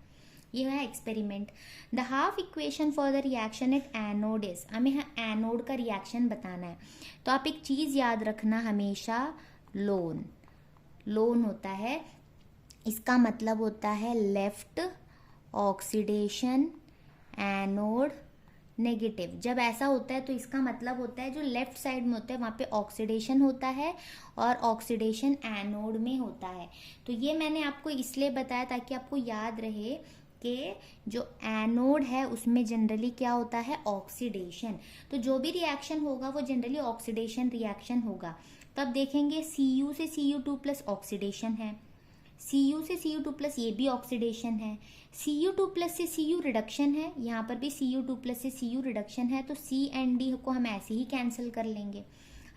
ये है experiment. The half equation for the reaction at anode is, हमें एनोड का रिएक्शन बताना है। तो आप एक चीज़ याद रखना हमेशा, लोन। लोन होता है, इसका मतलब होता है लेफ्ट ऑक्सीडेशन एनोड नेगेटिव। जब ऐसा होता है तो इसका मतलब होता है जो लेफ्ट साइड में होता है वहाँ पे ऑक्सीडेशन होता है और ऑक्सीडेशन एनोड में होता है। तो ये मैंने आपको इसलिए बताया ताकि आपको याद रहे कि जो एनोड है उसमें जनरली क्या होता है, ऑक्सीडेशन। तो जो भी रिएक्शन होगा वो जनरली ऑक्सीडेशन रिएक्शन होगा। तब देखेंगे Cu से Cu2 प्लस ऑक्सीडेशन है, Cu से Cu2 प्लस ये भी ऑक्सीडेशन है, Cu2 प्लस से Cu रिडक्शन है, यहाँ पर भी Cu2 प्लस से Cu रिडक्शन है। तो C एंड D को हम ऐसे ही कैंसिल कर लेंगे।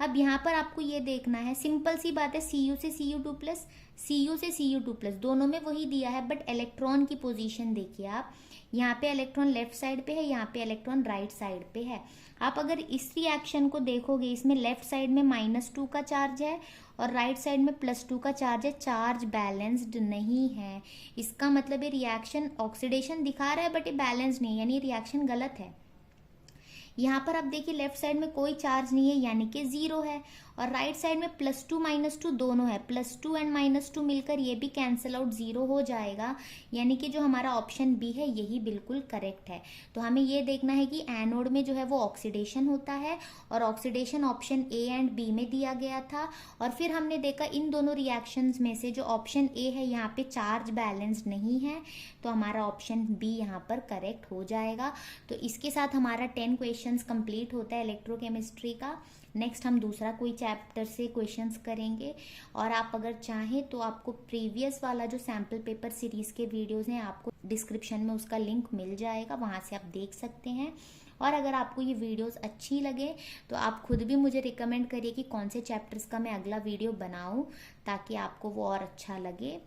अब यहाँ पर आपको ये देखना है, सिंपल सी बात है, Cu से Cu2 प्लस, Cu से Cu2 प्लस, दोनों में वही दिया है, बट इलेक्ट्रॉन की पोजीशन देखिए आप, यहाँ पे इलेक्ट्रॉन लेफ्ट साइड पे है, यहाँ पे इलेक्ट्रॉन राइट साइड पे है। आप अगर इस रिएक्शन को देखोगे, इसमें लेफ्ट साइड में -2 का चार्ज है और राइट साइड में +2 का चार्ज है, चार्ज बैलेंस्ड नहीं है। इसका मतलब ये रिएक्शन ऑक्सीडेशन दिखा रहा है बट ये बैलेंस नहीं है, यानी रिएक्शन गलत है। यहाँ पर आप देखिए लेफ्ट साइड में कोई चार्ज नहीं है यानी कि 0 है, और राइट साइड में +2 -2 दोनों है, +2 एंड -2 मिलकर ये भी कैंसिल आउट 0 हो जाएगा, यानी कि जो हमारा ऑप्शन बी है यही बिल्कुल करेक्ट है। तो हमें ये देखना है कि एनोड में जो है वो ऑक्सीडेशन होता है, और oxidation option A and B में दिया गया था। और फिर हमने देखा इन दोनों रिएक्शंस में से जो ऑप्शन ए है यहाँ पे चार्ज बैलेंस्ड नहीं है, तो हमारा ऑप्शन बी यहाँ पर करेक्ट हो जाएगा। तो इसके साथ हमारा 10 क्वेश्चंस कंप्लीट होता है इलेक्ट्रोकेमिस्ट्री का। नेक्स्ट हम दूसरा कोई चैप्टर से क्वेश्चंस करेंगे, और आप अगर चाहें तो आपको प्रीवियस वाला जो सैम्पल पेपर सीरीज के वीडियोस हैं आपको डिस्क्रिप्शन में उसका लिंक मिल जाएगा, वहाँ से आप देख सकते हैं। और अगर आपको ये वीडियोस अच्छी लगे तो आप खुद भी मुझे रिकमेंड करिए कि कौन से चैप्टर्स का मैं अगला वीडियो बनाऊं ताकि आपको वो और अच्छा लगे।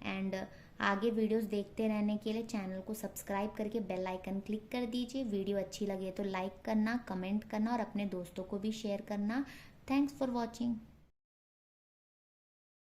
एंड आगे वीडियोस देखते रहने के लिए चैनल को सब्सक्राइब करके बेल आइकन क्लिक कर दीजिए। वीडियो अच्छी लगे तो लाइक करना, कमेंट करना और अपने दोस्तों को भी शेयर करना। Thanks for watching.